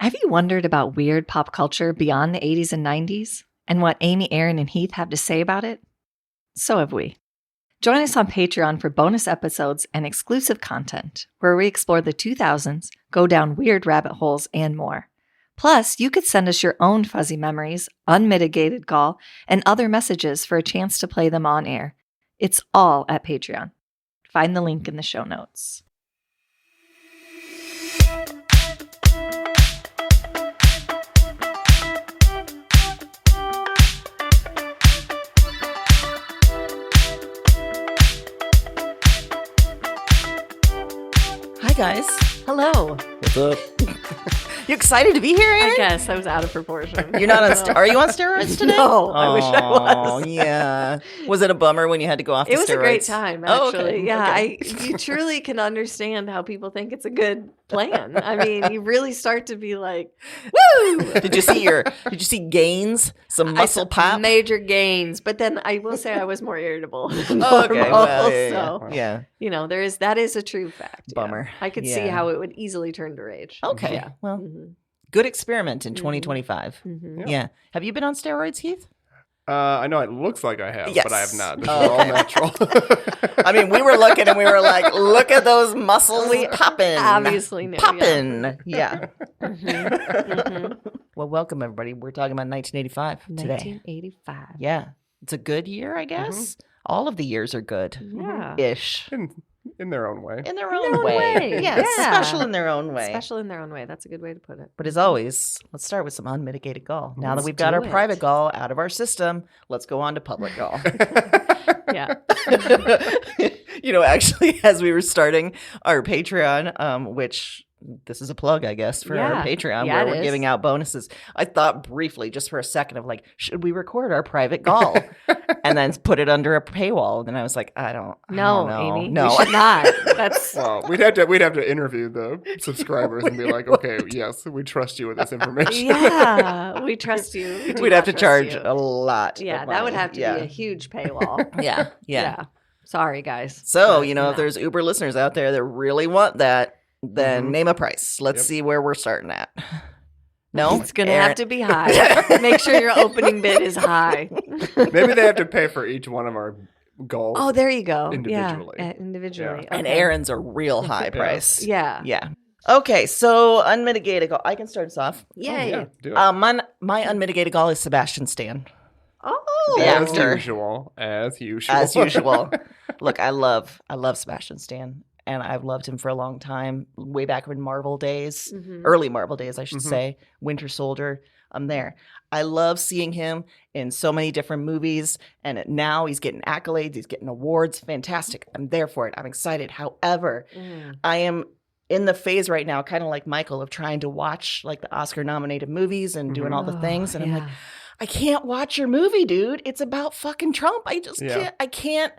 Have you wondered about weird pop culture beyond the 80s and 90s and what Amy, Aaron, and Heath have to say about it? So have we. Join us on Patreon for bonus episodes and exclusive content where we explore the 2000s, go down weird rabbit holes, and more. Plus, you could send us your own fuzzy memories, unmitigated gall, and other messages for a chance to play them on air. It's all at Patreon. Find the link in the show notes. Hi, guys. Hello. What's up? You excited to be here, Aaron? I guess I was out of proportion. You're not on are you on steroids today? No, I wish I was. Oh, yeah. Was it a bummer when you had to go off the steroids? It was a great time, actually. Oh, okay. Yeah, Okay. you truly can understand how people think it's a good plan. I mean, you really start to be like, woo! Did you see gains? Some muscle pop? Major gains. But then I will say I was more irritable than Oh, okay. normal, Well, yeah. so, Yeah. you know, that is a true fact. yeah. Bummer. I could see Yeah. how it would easily turn to rage. Okay. Yeah. Well, Mhm. good experiment in 2025. Mhm. Yeah. Have you been on steroids, Heath? I know it looks like I have, Yes. but I have not. This Oh, is all okay. natural. I mean, we were looking and we were like, look at those muscles popping. Obviously knew, Popping. Yeah. Mhm. Well, welcome, everybody. We're talking about 1985 today. 1985. Yeah. It's a good year, I guess. All of the years are good. Yeah. Ish. in their own way. In their their own own way. way. Yeah, Yeah. special in their own way. Special in their own way. That's a good way to put it. But as always, let's start with some unmitigated gall. Now that Let's we've got do our it. private gall out of our system, let's go on to public gall. Yeah. Actually, as we were starting our Patreon, which this is a plug, I guess, for Yeah. our Patreon, Yeah, where it we're is. giving out bonuses. I thought briefly, just for a second, of like, should we record our private gall and then put it under a paywall? And then I was like, I don't No, know. Amy. No. We should not. That's Well, we'd have to interview the subscribers and be like, okay, yes, we trust you with this information. yeah. We trust you. We do We'd have not to trust charge you. a lot. Yeah, of that would money. have to be a huge paywall. Yeah. Yeah. Sorry, guys. So, But, if there's Uber listeners out there that really want that, then name a price. Let's see where we're starting at. No? It's going to Aaron? have to be high. Make sure your opening bid is high. Maybe they have to pay for each one of our goals. Oh, there you go. Individually. Yeah, individually. And Okay. Aaron's a real high price. Yeah. Yeah. Okay, so unmitigated gall. I can start us off. Yay. Yeah, do it. My unmitigated gall is Sebastian Stan. Oh. Yeah. As actor. usual. As usual. As usual. Look, I love Sebastian Stan. And I've loved him for a long time, way back in Marvel days, Mhm. early Marvel days, I should Mhm. say. Winter Soldier, I'm there. I love seeing him in so many different movies, and now he's getting accolades, he's getting awards. Fantastic. I'm there for it. I'm excited. However, Mm. I am in the phase right now, kind of like Michael, of trying to watch like the Oscar-nominated movies and doing all the Oh, things, and I'm like, yeah. I can't watch your movie, dude. It's about fucking Trump. I just Yeah. can't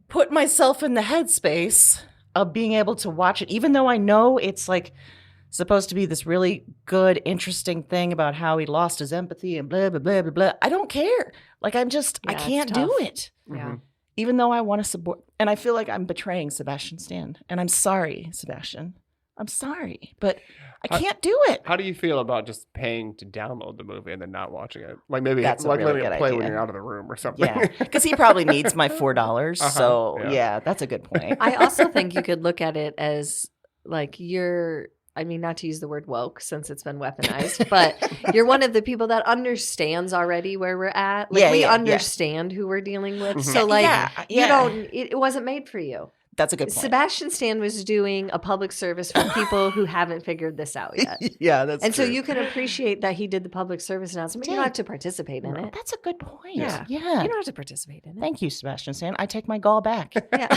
put myself in the headspace of being able to watch it, even though I know it's like supposed to be this really good, interesting thing about how he lost his empathy and blah, blah, blah, blah, blah. I don't care. Like, I Yeah, it's can't do tough. it. Yeah. Even though I want to support. And I feel like I'm betraying Sebastian Stan. And I'm sorry, Sebastian. I'm sorry. But I can't do it. How do you feel about just paying to download the movie and then not watching it? Like maybe That's a like really letting it good play idea. when you're out of the room or something. Yeah. Because he probably needs my $4. So, yeah. yeah, that's a good point. I also think you could look at it as like I mean, not to use the word woke since it's been weaponized, but you're one of the people that understands already where we're at. Like, Yeah, we yeah, yeah. understand who we're dealing with. Mhm. So, like, you yeah. don't, it wasn't made for you. That's a good point. Sebastian Stan was doing a public service for people who haven't figured this out yet. Yeah, that's And true. so you can appreciate that he did the public service announcement. You don't have to participate in it. That's a good point. Yeah. Yeah. You don't have to participate in it. Thank you, Sebastian Stan. I take my gall back. Yeah.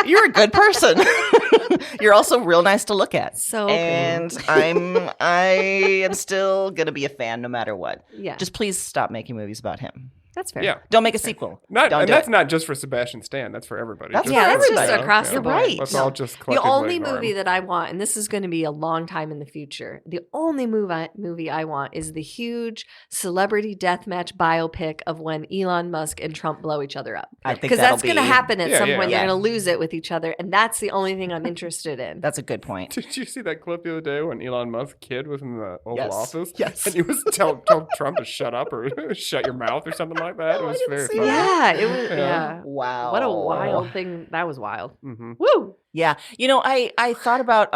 You're a good person. You're also real nice to look at. So and I am still gonna be a fan no matter what. Yeah. Just please stop making movies about him. That's fair. Yeah. Don't make a sequel. Don't do that's it. not just for Sebastian Stan. That's for everybody. That's Just for that's everybody. just across the You're board. right. Let's No. all just The collectively only ignore movie him. that I want, and this is going to be a long time in the future, the only movie I want is the huge celebrity deathmatch biopic of when Elon Musk and Trump blow each other up. I think Because that'll that's going to be- happen at Yeah, some yeah. point. Yeah. They're going to lose it with each other, and that's the only thing I'm interested in. That's a good point. Did you see that clip the other day when Elon Musk's kid was in the Oval Yes. Office? Yes. And he was telling Trump to shut up or shut your mouth or something like that. No, It was I didn't very see funny. Yeah, it was. Yeah. Yeah. Wow. What a wild thing. That was wild. Mm-hmm. Woo! Yeah. I thought about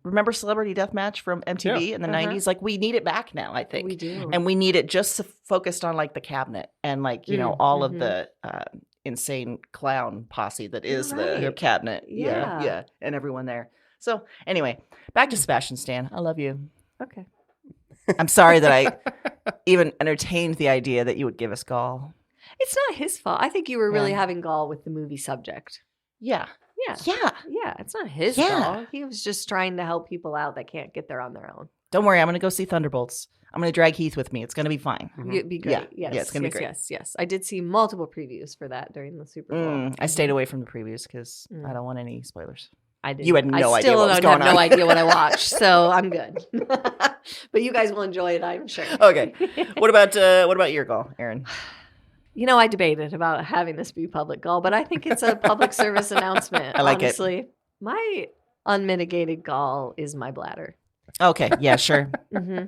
remember Celebrity Deathmatch from MTV in the 90s? Like we need it back now, I think. We do. And we need it just focused on like the cabinet and like, all of mhm. the insane clown posse that is You're the right. cabinet. Yeah. Yeah. And everyone there. So anyway, back to Sebastian Stan. I love you. Okay. I'm sorry that I even entertained the idea that you would give us gall. It's not his fault. I think you were really Yeah. having gall with the movie subject. Yeah. Yeah. Yeah. Yeah. It's not his Yeah. fault. He was just trying to help people out that can't get there on their own. Don't worry. I'm going to go see Thunderbolts. I'm going to drag Heath with me. It's going to be fine. Mhm. It'd be great. Yeah. Yes. Yeah, it's gonna be yes, great. Yes. Yes. I did see multiple previews for that during the Super Bowl. I stayed away from the previews because Mm. I don't want any spoilers. I did. You had no I idea still what was don't going have no on. idea what I watched, so I'm good. But you guys will enjoy it, I'm sure. Okay. What about your gall, Aaron? You know, I debated about having this be public gall, but I think it's a public service announcement. I like it. honestly. My unmitigated gall is my bladder. Okay. Yeah, sure. Mm-hmm.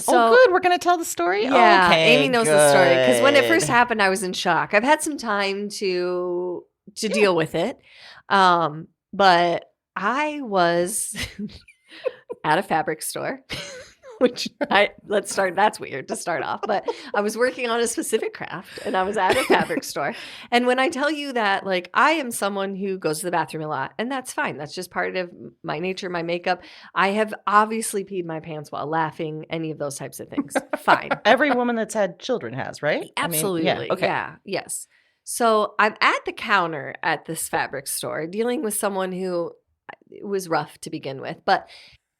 Oh, good. We're going to tell the story? Yeah, Okay, Amy knows the story because when it first good. happened, I was in shock. I've had some time to deal with it, but I was at a fabric store, which that's weird to start off, but I was working on a specific craft and I was at a fabric store. And when I tell you that, like, I am someone who goes to the bathroom a lot, and that's fine. That's just part of my nature, my makeup. I have obviously peed my pants while laughing, any of those types of things. Fine. Every woman that's had children has, right? Absolutely. I mean, yeah. Okay. Yeah. Yes. So I'm at the counter at this fabric store dealing with someone who it was rough to begin with, but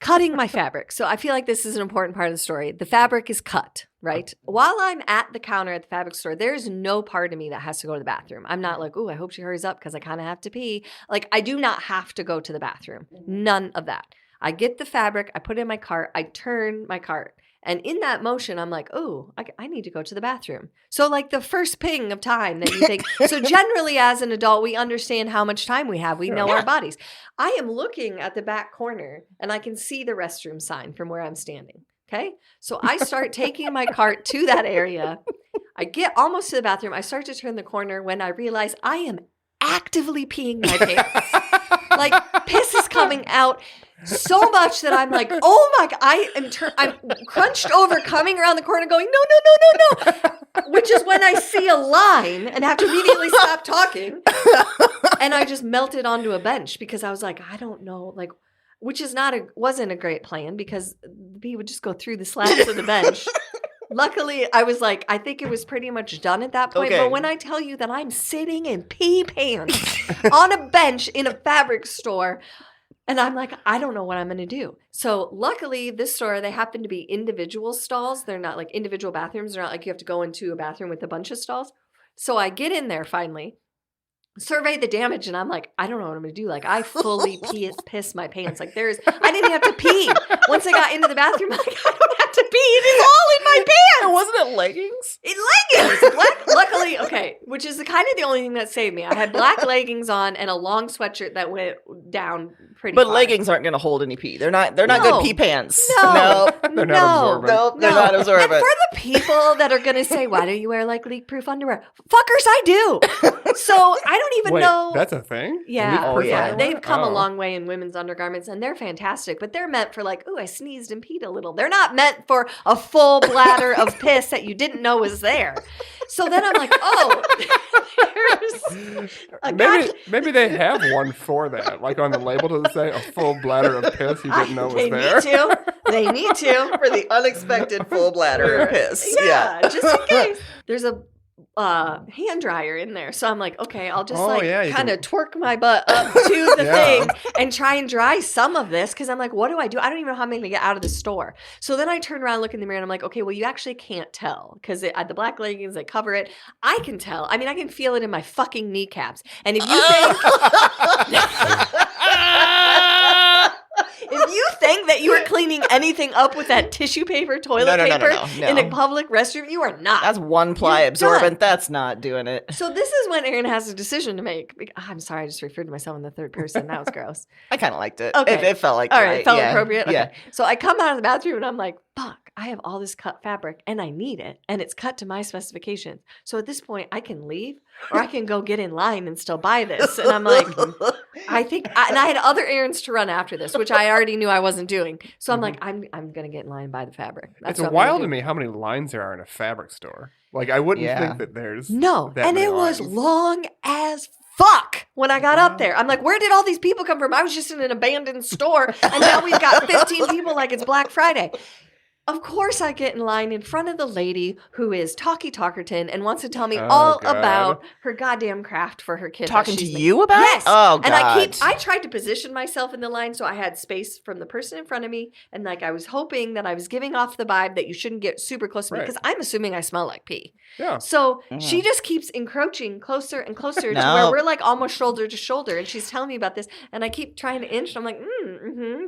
cutting my fabric. So I feel like this is an important part of the story. The fabric is cut, right? While I'm at the counter at the fabric store, there's no part of me that has to go to the bathroom. I'm not like, oh, I hope she hurries up because I kind of have to pee. Like, I do not have to go to the bathroom. None of that. I get the fabric, I put it in my cart, I turn my cart. And in that motion, I'm like, oh, I need to go to the bathroom. So like the first ping of time that you think. So generally as an adult, we understand how much time we have. We know our bodies. I am looking at the back corner and I can see the restroom sign from where I'm standing. Okay. So I start taking my cart to that area. I get almost to the bathroom. I start to turn the corner when I realize I am actively peeing my pants. Like piss is coming out so much that I'm like, oh my God, I'm crunched over, coming around the corner going, no. Which is when I see a line and have to immediately stop talking. And I just melted onto a bench because I was like, I don't know, like, which is wasn't a great plan because the pee would just go through the slats of the bench. Luckily, I was like, I think it was pretty much done at that point. Okay. But when I tell you that I'm sitting in pee pants on a bench in a fabric store, and I'm like, I don't know what I'm going to do. So luckily, this store, they happen to be individual stalls. They're not like individual bathrooms. They're not like you have to go into a bathroom with a bunch of stalls. So I get in there finally, survey the damage, and I'm like, I don't know what I'm going to do. Like, I fully piss my pants. Like, I didn't have to pee. Once I got into the bathroom, I'm like, I don't have to pee. It is all in my pants. Wasn't it leggings? Leggings. Luckily, okay, which is kind of the only thing that saved me. I had black leggings on and a long sweatshirt that went down pretty But far. leggings aren't going to hold any pee. They're not No. good pee pants. No. They're not absorbent. No, they're not absorbent. And for the people that are going to say, why don't you wear like leak-proof underwear? Fuckers, I do. So I don't even Wait, know. that's a thing? Yeah. Oh, yeah. They've come a Oh. long way in women's undergarments and they're fantastic, but they're meant for like, ooh, I sneezed and peed a little. They're not meant for a full bladder of piss that you didn't know was there. So then I'm like, oh, there's a Maybe they have one for that. Like on the label, does it say a full bladder of piss you didn't know was they there? need to. They need to. For the unexpected full bladder of piss. Yeah, just in case. There's a hand dryer in there. So I'm like, okay, I'll just you kind of can- twerk my butt up to the Yeah. thing and try and dry some of this. Cause I'm like, what do? I don't even know how I'm going to get out of the store. So then I turn around, look in the mirror, and I'm like, okay, well, you actually can't tell because the black leggings, they cover it. I can tell. I mean, I can feel it in my fucking kneecaps. And if you if you think that you are cleaning anything up with that tissue paper, toilet paper in a public restroom, you are not. That's one ply You're absorbent. done. That's not doing it. So this is when Aaron has a decision to make. I'm sorry, I just referred to myself in the third person. That was gross. I kind of liked it. Okay. It felt like All right, it felt yeah. appropriate. Okay. Yeah. So I come out of the bathroom and I'm like, fuck, I have all this cut fabric and I need it. And it's cut to my specifications. So at this point, I can leave or I can go get in line and still buy this. And I'm like, I think, and I had other errands to run after this, which I already knew I wasn't doing. So I'm like, I'm going to get in line and buy the fabric. That's It's what I'm wild gonna to do. me how many lines there are in a fabric store. Like, I wouldn't Yeah. think that there's No, that and many it was lines. long as fuck when I got up there. I'm like, where did all these people come from? I was just in an abandoned store, and now we've got 15 people like it's Black Friday. Of course, I get in line in front of the lady who is Talkie Talkerton and wants to tell me Oh, all God. about her goddamn craft for her kid. that Talking to she's made. you about Yes. it? Oh, God. And I tried to position myself in the line so I had space from the person in front of me. And like I was hoping that I was giving off the vibe that you shouldn't get super close to me Right. because I'm assuming I smell like pee. Yeah. So Mhm. she just keeps encroaching closer and closer to No. where we're like almost shoulder to shoulder. And she's telling me about this. And I keep trying to inch. And I'm like,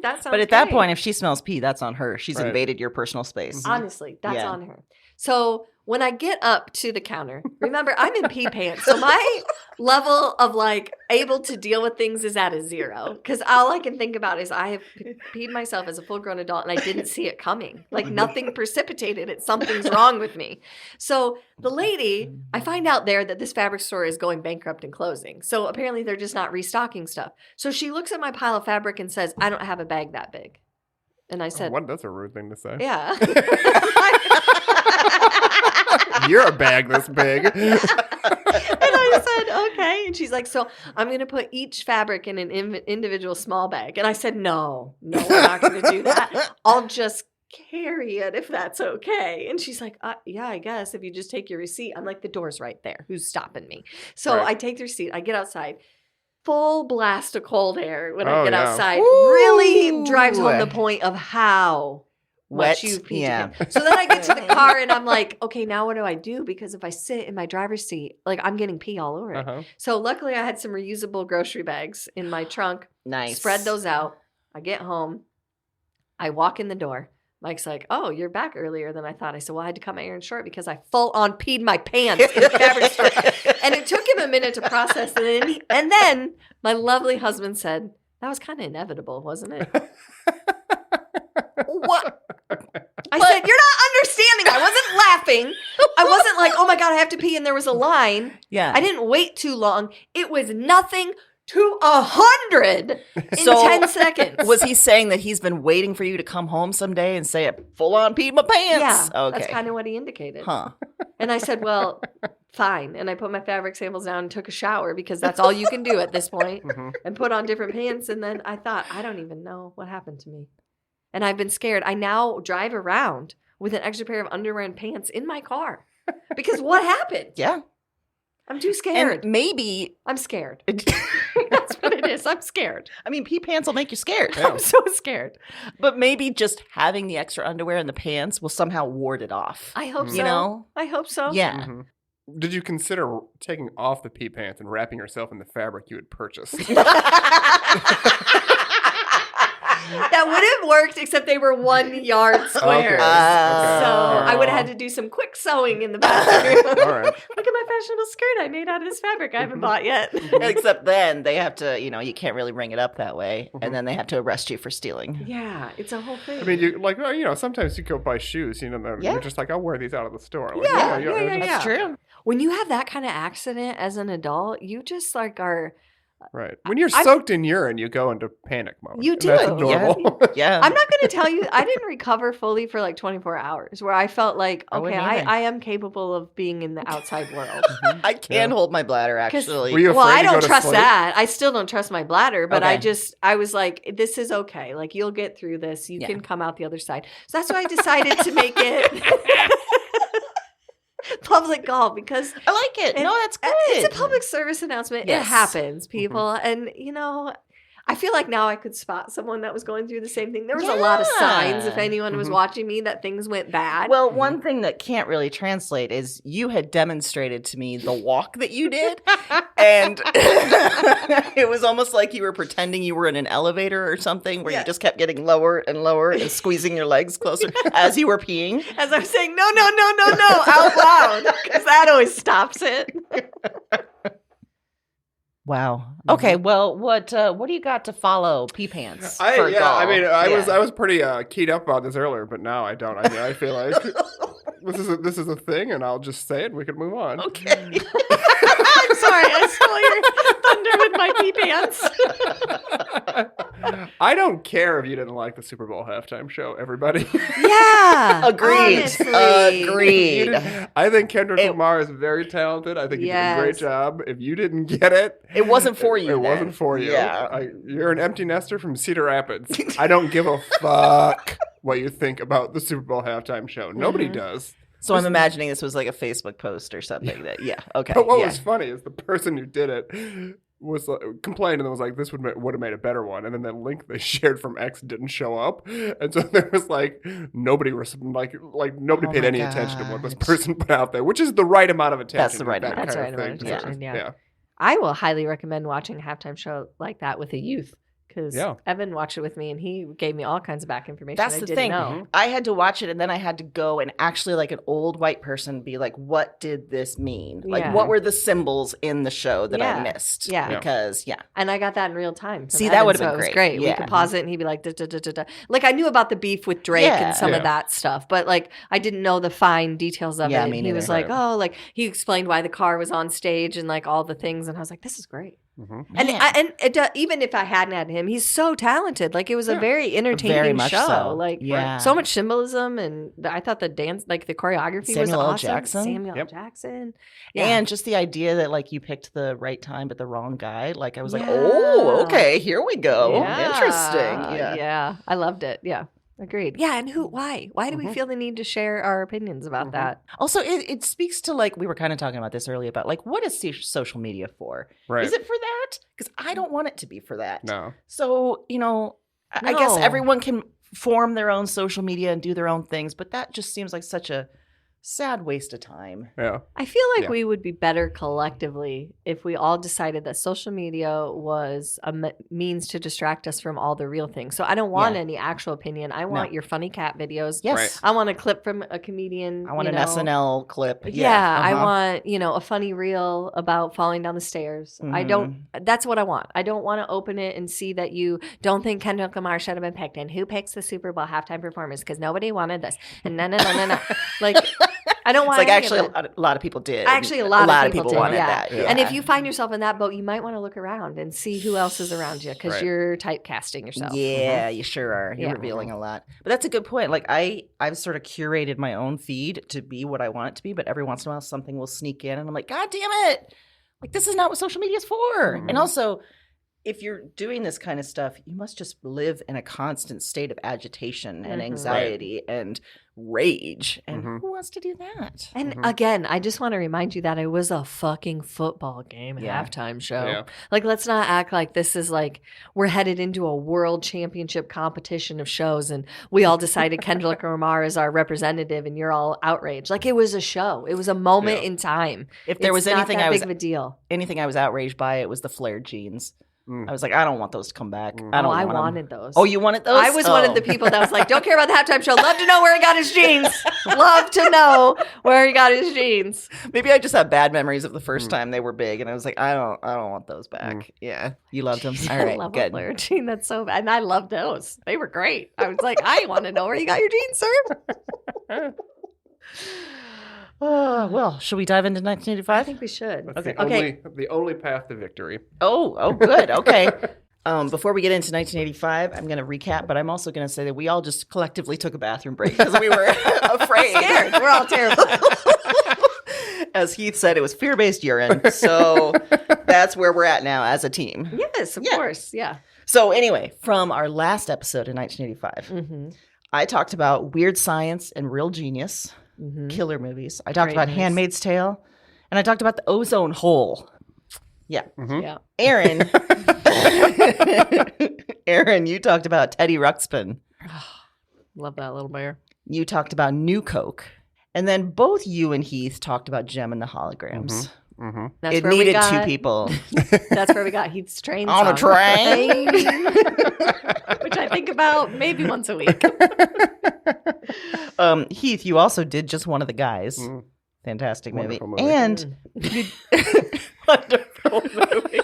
that sounds But at that great. point, if she smells pee, that's on her. She's Right. invaded your personal space. Honestly, that's Yeah. on her. So when I get up to the counter, remember, I'm in pee pants. So my level of like able to deal with things is at a 0. Because all I can think about is I have peed myself as a full grown adult and I didn't see it coming. Like nothing precipitated it. Something's wrong with me. So the lady, I find out there that this fabric store is going bankrupt and closing. So apparently they're just not restocking stuff. So she looks at my pile of fabric and says, I don't have a bag that big. And I said, That's a rude thing to say. yeah. You're a bag this big. And I said, okay. And she's like, so I'm going to put each fabric in an individual small bag. And I said, no, we're not going to do that. I'll just carry it if that's okay. And she's like, yeah, I guess if you just take your receipt. I'm like, the door's right there. Who's stopping me? So Right. I take the receipt. I get outside. Full blast of cold air when I Oh, get yeah. outside. Ooh. Really drives home the point of how Wet, much you've peed yeah. again. So then I get to the car and I'm like, okay, now what do I do? Because if I sit in my driver's seat, like I'm getting pee all over it. Uh-huh. So luckily I had some reusable grocery bags in my trunk. Nice. Spread those out. I get home. I walk in the door. Mike's like, oh, you're back earlier than I thought. I said, well, I had to cut my Aaron short because I full on peed my pants in the fabric store. And it took him a minute to process it. And then my lovely husband said, that was kind of inevitable, wasn't it? What? I said, you're not understanding. I wasn't laughing. I wasn't like, oh my God, I have to pee. And there was a line. Yeah. I didn't wait too long. It was nothing to 100 in So, 10 seconds. Was he saying that he's been waiting for you to come home someday and say, full on peed my pants? Yeah, Okay. that's kind of what he indicated. Huh. And I said, well, fine. And I put my fabric samples down and took a shower because that's all you can do at this point, Mhm. and put on different pants. And then I thought, I don't even know what happened to me. And I've been scared. I now drive around with an extra pair of underwear and pants in my car because what happened? Yeah. I'm too scared. And maybe, I'm scared. That's what it is. I'm scared. I mean, pee pants will make you scared. Yeah. I'm so scared. But maybe just having the extra underwear and the pants will somehow ward it off. I hope so. You know? I hope so. Yeah. Mhm. Did you consider taking off the pee pants and wrapping yourself in the fabric you had purchased? That would have worked, except they were 1 yard squares. Okay. So I would have had Oh. to do some quick sewing in the bathroom. All right. Look at my fashionable skirt I made out of this fabric I haven't bought yet. Except then they have to, you can't really ring it up that way. And then they have to arrest you for stealing. Yeah, it's a whole thing. I mean, sometimes you go buy shoes, Yeah. you're just like, I'll wear these out of the store. Like, Yeah, just- yeah. That's true. when you have that kind of accident as an adult, you just like are. Right. When you're I'm- soaked in urine, you go into panic mode. You and do. That's Yeah. normal. Yeah. I'm not going to tell you, I didn't recover fully for like 24 hours where I felt like, I okay, wouldn't either. I am capable of being in the outside world. I can Yeah. hold my bladder, 'Cause- actually. Were you Well, afraid I to go don't to trust sleep? that. I still don't trust my bladder, but Okay. I was like, this is okay. Like, you'll get through this. You Yeah. can come out the other side. So that's why I decided to make it. public gall because I like it. No, that's good. it's a public service announcement. Yes. It happens, people. And, I feel like now I could spot someone that was going through the same thing. There was a lot of signs, if anyone was watching me, that things went bad. Well, one thing that can't really translate is you had demonstrated to me the walk that you did. And it was almost like you were pretending you were in an elevator or something where you just kept getting lower and lower and squeezing your legs closer as you were peeing. As I was saying, no, out loud, because that always stops it. Wow. Okay. Well, what do you got to follow Pee Pants? I was pretty keyed up about this earlier, but now I don't. I mean, I feel like this is a thing, and I'll just say it. We can move on. Okay. I'm sorry, I stole your thunder with my pee pants. I don't care if you didn't like the Super Bowl halftime show, everybody. Yeah. Agreed. Honestly. Agreed. I think Kendrick Lamar is very talented. I think he did a great job. If you didn't get it, it wasn't for you. It wasn't for you. Yeah. You're an empty nester from Cedar Rapids. I don't give a fuck what you think about the Super Bowl halftime show. Nobody does. So I'm imagining this was like a Facebook post or something. Okay. But what was funny is the person who did it was complained and was like, this would have made a better one. And then the link they shared from X didn't show up. And so there was nobody paid any attention to what this person put out there, which is the right amount of attention. That's the right amount. That's the right amount of attention, yeah. I will highly recommend watching a halftime show like that with a youth. Because Evan watched it with me and he gave me all kinds of back information. That's the thing. Know. I had to watch it and then I had to go and actually, like an old white person, be like, what did this mean? Like, what were the symbols in the show that I missed? Yeah. Because, And I got that in real time. See, that would have been great. It was great. Yeah. We could pause it and he'd be like, da, da, da, da, da. Like, I knew about the beef with Drake and some of that stuff, but like, I didn't know the fine details of it. And he was like, he explained why the car was on stage and like all the things. And I was like, this is great. Mm-hmm. And even if I hadn't had him, he's so talented. Like it was a very entertaining show. So. Like so much symbolism, and I thought the dance, like the choreography, was awesome. Samuel L. Jackson, and just the idea that like you picked the right time but the wrong guy. Like I was like, oh, okay, here we go. Interesting. Yeah, I loved it. Yeah. Agreed. Yeah, and why? Why do we feel the need to share our opinions about that? Also, it speaks to, like, we were kind of talking about this earlier, about, like, what is social media for? Right. Is it for that? Because I don't want it to be for that. No. So, I guess everyone can form their own social media and do their own things, but that just seems like such a sad waste of time. Yeah. I feel like we would be better collectively if we all decided that social media was a means to distract us from all the real things. So I don't want any actual opinion. I want your funny cat videos. Yes. Right. I want a clip from a comedian. I want an SNL clip. I want, a funny reel about falling down the stairs. That's what I want. I don't want to open it and see that you don't think Kendrick Lamar should have been picked. And who picks the Super Bowl halftime performance? Because nobody wanted this. And no. Like, I don't want. It's like actually a lot of people did. Actually, a lot of people did, wanted that. Yeah. And if you find yourself in that boat, you might want to look around and see who else is around you because you're typecasting yourself. Yeah, you sure are. You're revealing a lot. But that's a good point. Like I've sort of curated my own feed to be what I want it to be, but every once in a while something will sneak in, and I'm like, God damn it! Like this is not what social media is for. And also, if you're doing this kind of stuff, you must just live in a constant state of agitation and anxiety and rage. And who wants to do that? And again, I just want to remind you that it was a fucking football game halftime show. Yeah. Like, let's not act like this is like we're headed into a world championship competition of shows and we all decided Kendrick Lamar is our representative and you're all outraged. Like, it was a show. It was a moment in time. If there was anything big of a deal. Anything I was outraged by, it was the flared jeans. I was like, I don't want those to come back. I wanted those. Oh, you wanted those? I was one of the people that was like, don't care about the halftime show. Love to know where he got his jeans. Love to know where he got his jeans. Maybe I just have bad memories of the first time they were big, and I was like, I don't want those back. Yeah, you loved them. All right, love good. Flair jean. That's so bad, and I loved those. They were great. I was like, I want to know where you got your jeans, sir. Well, should we dive into 1985? I think we should. Okay. The only path to victory. Oh, good. Okay. Before we get into 1985, I'm going to recap, but I'm also going to say that we all just collectively took a bathroom break because we were afraid. Scared. We're all terrible. As Heath said, it was fear-based urine. So that's where we're at now as a team. Yes, of course. Yeah. So anyway, from our last episode in 1985, I talked about weird science and real genius. killer movies. I talked Great about movies. Handmaid's Tale, and I talked about the ozone hole. Yeah. Mhm. Yeah. Aaron, Aaron, you talked about Teddy Ruxpin. Love that little bear. You talked about New Coke. And then both you and Heath talked about Gem and the Holograms. Mm-hmm. That's It where we needed got, two people. That's where we got Heath's train On a song. train. Which I think about maybe once a week. Heath, you also did Just One of the Guys. Mm. Fantastic movie. Wonderful movie. And Wonderful movie.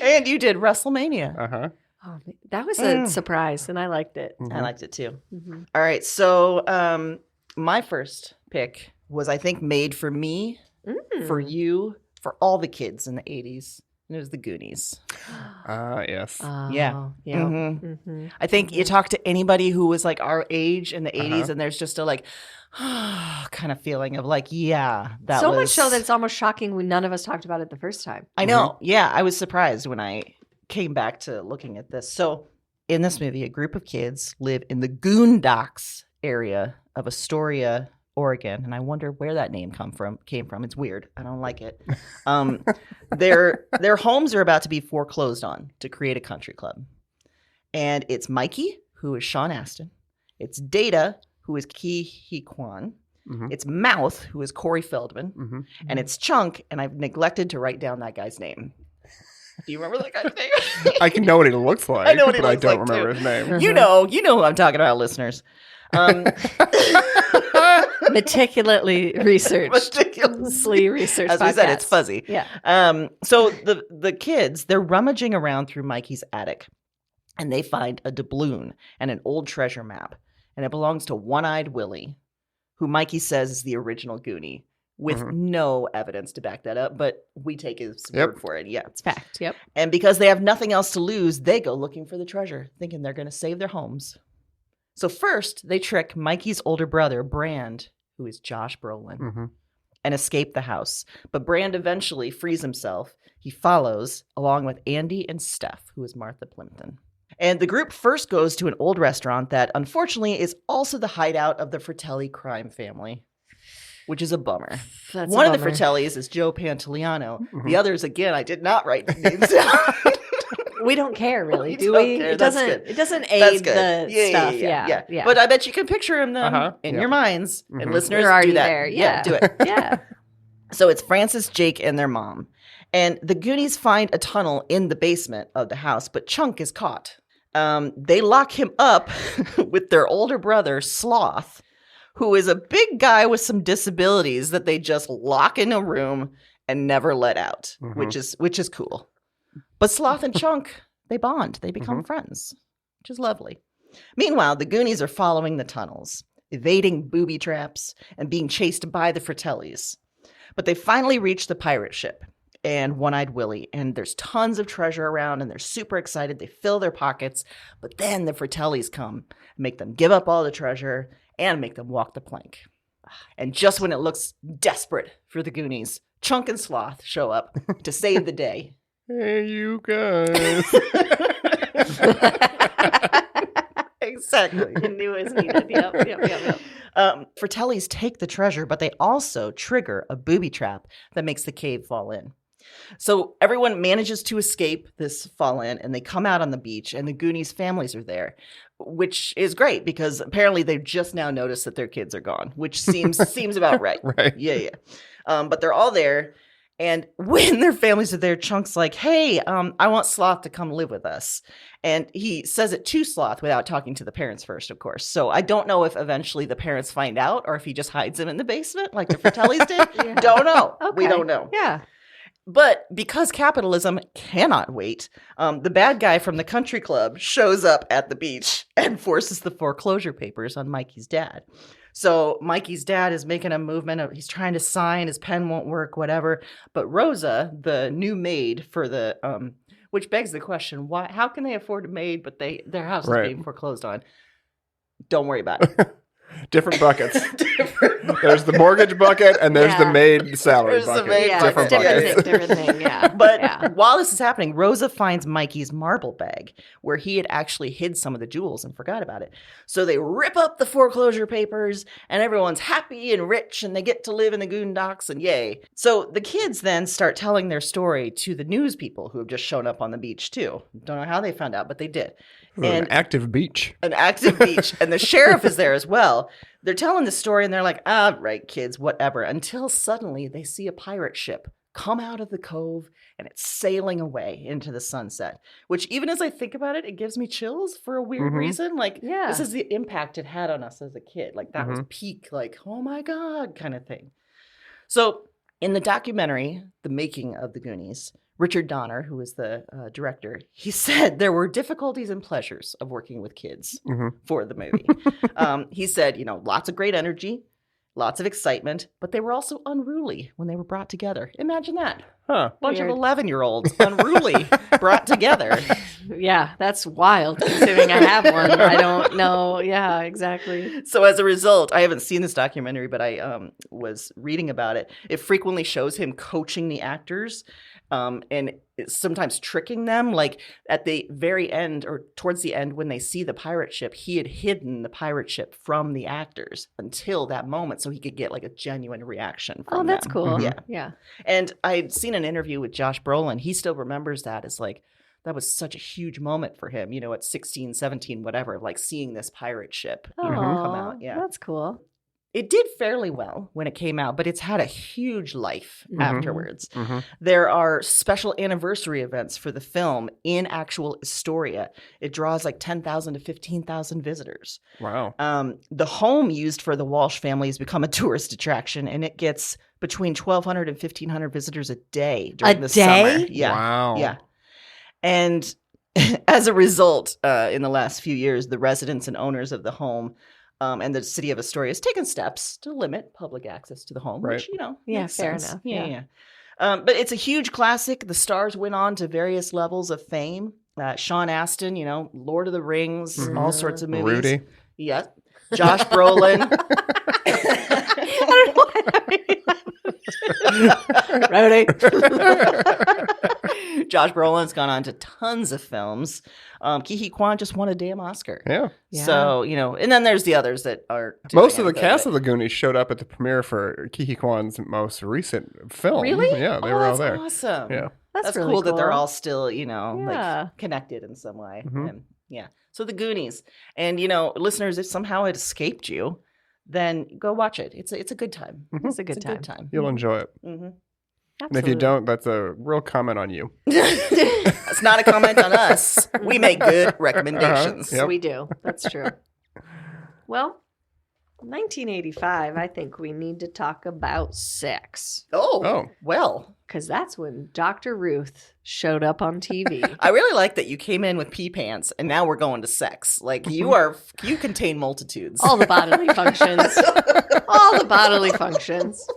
and you did WrestleMania. Uh-huh. Oh, that was a surprise, and I liked it. I liked it too. Mm-hmm. All right, so my first pick was, I think, made for me, for you, for all the kids in the 80s. And it was the Goonies. Yes. Yeah. Yeah. Mhm. Mm-hmm. I think you talk to anybody who was like our age in the 80s, Uh-huh. and there's just a like kind of feeling of like, yeah, that So was much so that it's almost shocking when none of us talked about it the first time. I know. Yeah, I was surprised when I came back to looking at this. So, in this movie, a group of kids live in the Goondocks area of Astoria, Oregon, and I wonder where that name came from. It's weird. I don't like it. Their homes are about to be foreclosed on to create a country club, and it's Mikey, who is Sean Astin. It's Data, who is Ki Hee Kwan. Mhm. It's Mouth, who is Corey Feldman. Mhm. And it's Chunk, and I've neglected to write down that guy's name. Do you remember that guy's name? I can know what he looks like. I know what he but looks I don't like, remember too. his name. You know who I'm talking about, listeners. Meticulously researched. Meticulously researched. As we said, podcast. it's fuzzy. Yeah. So the kids, they're rummaging around through Mikey's attic, and they find a doubloon and an old treasure map, and it belongs to One-Eyed Willie, who Mikey says is the original Goonie, with no evidence to back that up, but we take his word for it. Yeah. It's fact. Yep. And because they have nothing else to lose, they go looking for the treasure, thinking they're going to save their homes. So first, they trick Mikey's older brother, Brand, who is Josh Brolin, Mhm. and escape the house. But Brand eventually frees himself. He follows, along with Andy and Steph, who is Martha Plimpton. And the group first goes to an old restaurant that, unfortunately, is also the hideout of the Fratelli crime family, which is a bummer. That's One a of the bummer. Fratellis is Joe Pantoliano. Mhm. The others, again, I did not write the names down. We don't care really, We do don't we? care. It That's doesn't. good. It doesn't That's aid good. the stuff. Yeah. But I bet you can picture him then Uh-huh. in Yeah. your minds. And Mhm. listeners, They're already do that. there. Yeah. Do it. Yeah. So it's Francis, Jake, and their mom. And the Goonies find a tunnel in the basement of the house, but Chunk is caught. They lock him up with their older brother, Sloth, who is a big guy with some disabilities that they just lock in a room and never let out, which is cool. But Sloth and Chunk, they bond. They become friends, which is lovely. Meanwhile, the Goonies are following the tunnels, evading booby traps and being chased by the Fratellis. But they finally reach the pirate ship and One-Eyed Willie, and there's tons of treasure around, and they're super excited. They fill their pockets, but then the Fratellis come, make them give up all the treasure, and make them walk the plank. And just when it looks desperate for the Goonies, Chunk and Sloth show up to save the day. Hey, you guys. Exactly. I knew it was needed. Yep. Fratellis take the treasure, but they also trigger a booby trap that makes the cave fall in. So everyone manages to escape this fall in, and they come out on the beach, and the Goonies' families are there, which is great because apparently they've just now noticed that their kids are gone, which seems about right. Right. Yeah. But they're all there. And when their families are there, Chunk's like, hey, I want Sloth to come live with us. And he says it to Sloth without talking to the parents first, of course. So I don't know if eventually the parents find out or if he just hides them in the basement like the Fratellis did. Yeah. Don't know. We Okay. don't know. Yeah. But because capitalism cannot wait, the bad guy from the country club shows up at the beach and forces the foreclosure papers on Mikey's dad. So Mikey's dad is making a movement. He's trying to sign. His pen won't work, whatever. But Rosa, the new maid for the, which begs the question, why? How can they afford a maid, but their house is Right. being foreclosed on? Don't worry about it. Different buckets. There's the mortgage bucket, and there's the Yeah. maid salary There's the bucket. maid Yeah, bucket. it's different thing, yeah. But Yeah. while this is happening, Rosa finds Mikey's marble bag where he had actually hid some of the jewels and forgot about it. So they rip up the foreclosure papers and everyone's happy and rich and they get to live in the Goondocks and yay. So the kids then start telling their story to the news people who have just shown up on the beach too. Don't know how they found out, but they did. An active beach. An active beach. And the sheriff is there as well. They're telling the story and they're like, right, kids, whatever. Until suddenly they see a pirate ship come out of the cove and it's sailing away into the sunset, which even as I think about it, it gives me chills for a weird reason. Like, Yeah. this is the impact it had on us as a kid. Like, that was peak, like, oh my God, kind of thing. So in the documentary, The Making of the Goonies, Richard Donner, who is the director, he said there were difficulties and pleasures of working with kids for the movie. He said, lots of great energy, lots of excitement, but they were also unruly when they were brought together. Imagine that. Huh. Bunch Weird. of 11-year-olds unruly brought together. Yeah, that's wild considering I have one. I don't know. Yeah, exactly. So as a result, I haven't seen this documentary, but I was reading about it. It frequently shows him coaching the actors and sometimes tricking them. Like at the very end or towards the end when they see the pirate ship, he had hidden the pirate ship from the actors until that moment so he could get like a genuine reaction from Oh, that's them. cool. Yeah. Yeah. And I'd seen an interview with Josh Brolin. He still remembers that as like, that was such a huge moment for him, at 16, 17, whatever, like seeing this pirate ship come Aw, out. Yeah. That's cool. It did fairly well when it came out, but it's had a huge life afterwards. Mm-hmm. There are special anniversary events for the film in actual Astoria. It draws like 10,000 to 15,000 visitors. Wow. The home used for the Walsh family has become a tourist attraction, and it gets between 1,200 and 1,500 visitors a day during the summer. Yeah. Wow. Yeah. And as a result, in the last few years, the residents and owners of the home and the city of Astoria has taken steps to limit public access to the home, Right. which, Yeah, makes fair sense. enough. Yeah. But it's a huge classic. The stars went on to various levels of fame. Sean Astin, Lord of the Rings, all sorts of movies. Rudy. Yeah. Josh Brolin. I don't know why. Rowdy. Josh Brolin's gone on to tons of films. Ke Quan just won a damn Oscar. Yeah. Yeah. So, and then there's the others that are. Most of the cast of the Goonies showed up at the premiere for Ke Quan's most recent film. Really? Yeah, they were all there. Awesome. Yeah. That's really cool that they're all still, like connected in some way. Mhm. And, yeah. So the Goonies. And, listeners, if somehow it escaped you, then go watch it. It's a good time. It's a good time. You'll enjoy it. Mm-hmm. And if you don't, that's a real comment on you. That's not a comment on us. We make good recommendations. Yep. We do. That's true. Well, 1985, I think we need to talk about sex. Oh, well. Because that's when Dr. Ruth showed up on TV. I really like that you came in with pee pants and now we're going to sex. Like you contain multitudes. All the bodily functions. All the bodily functions.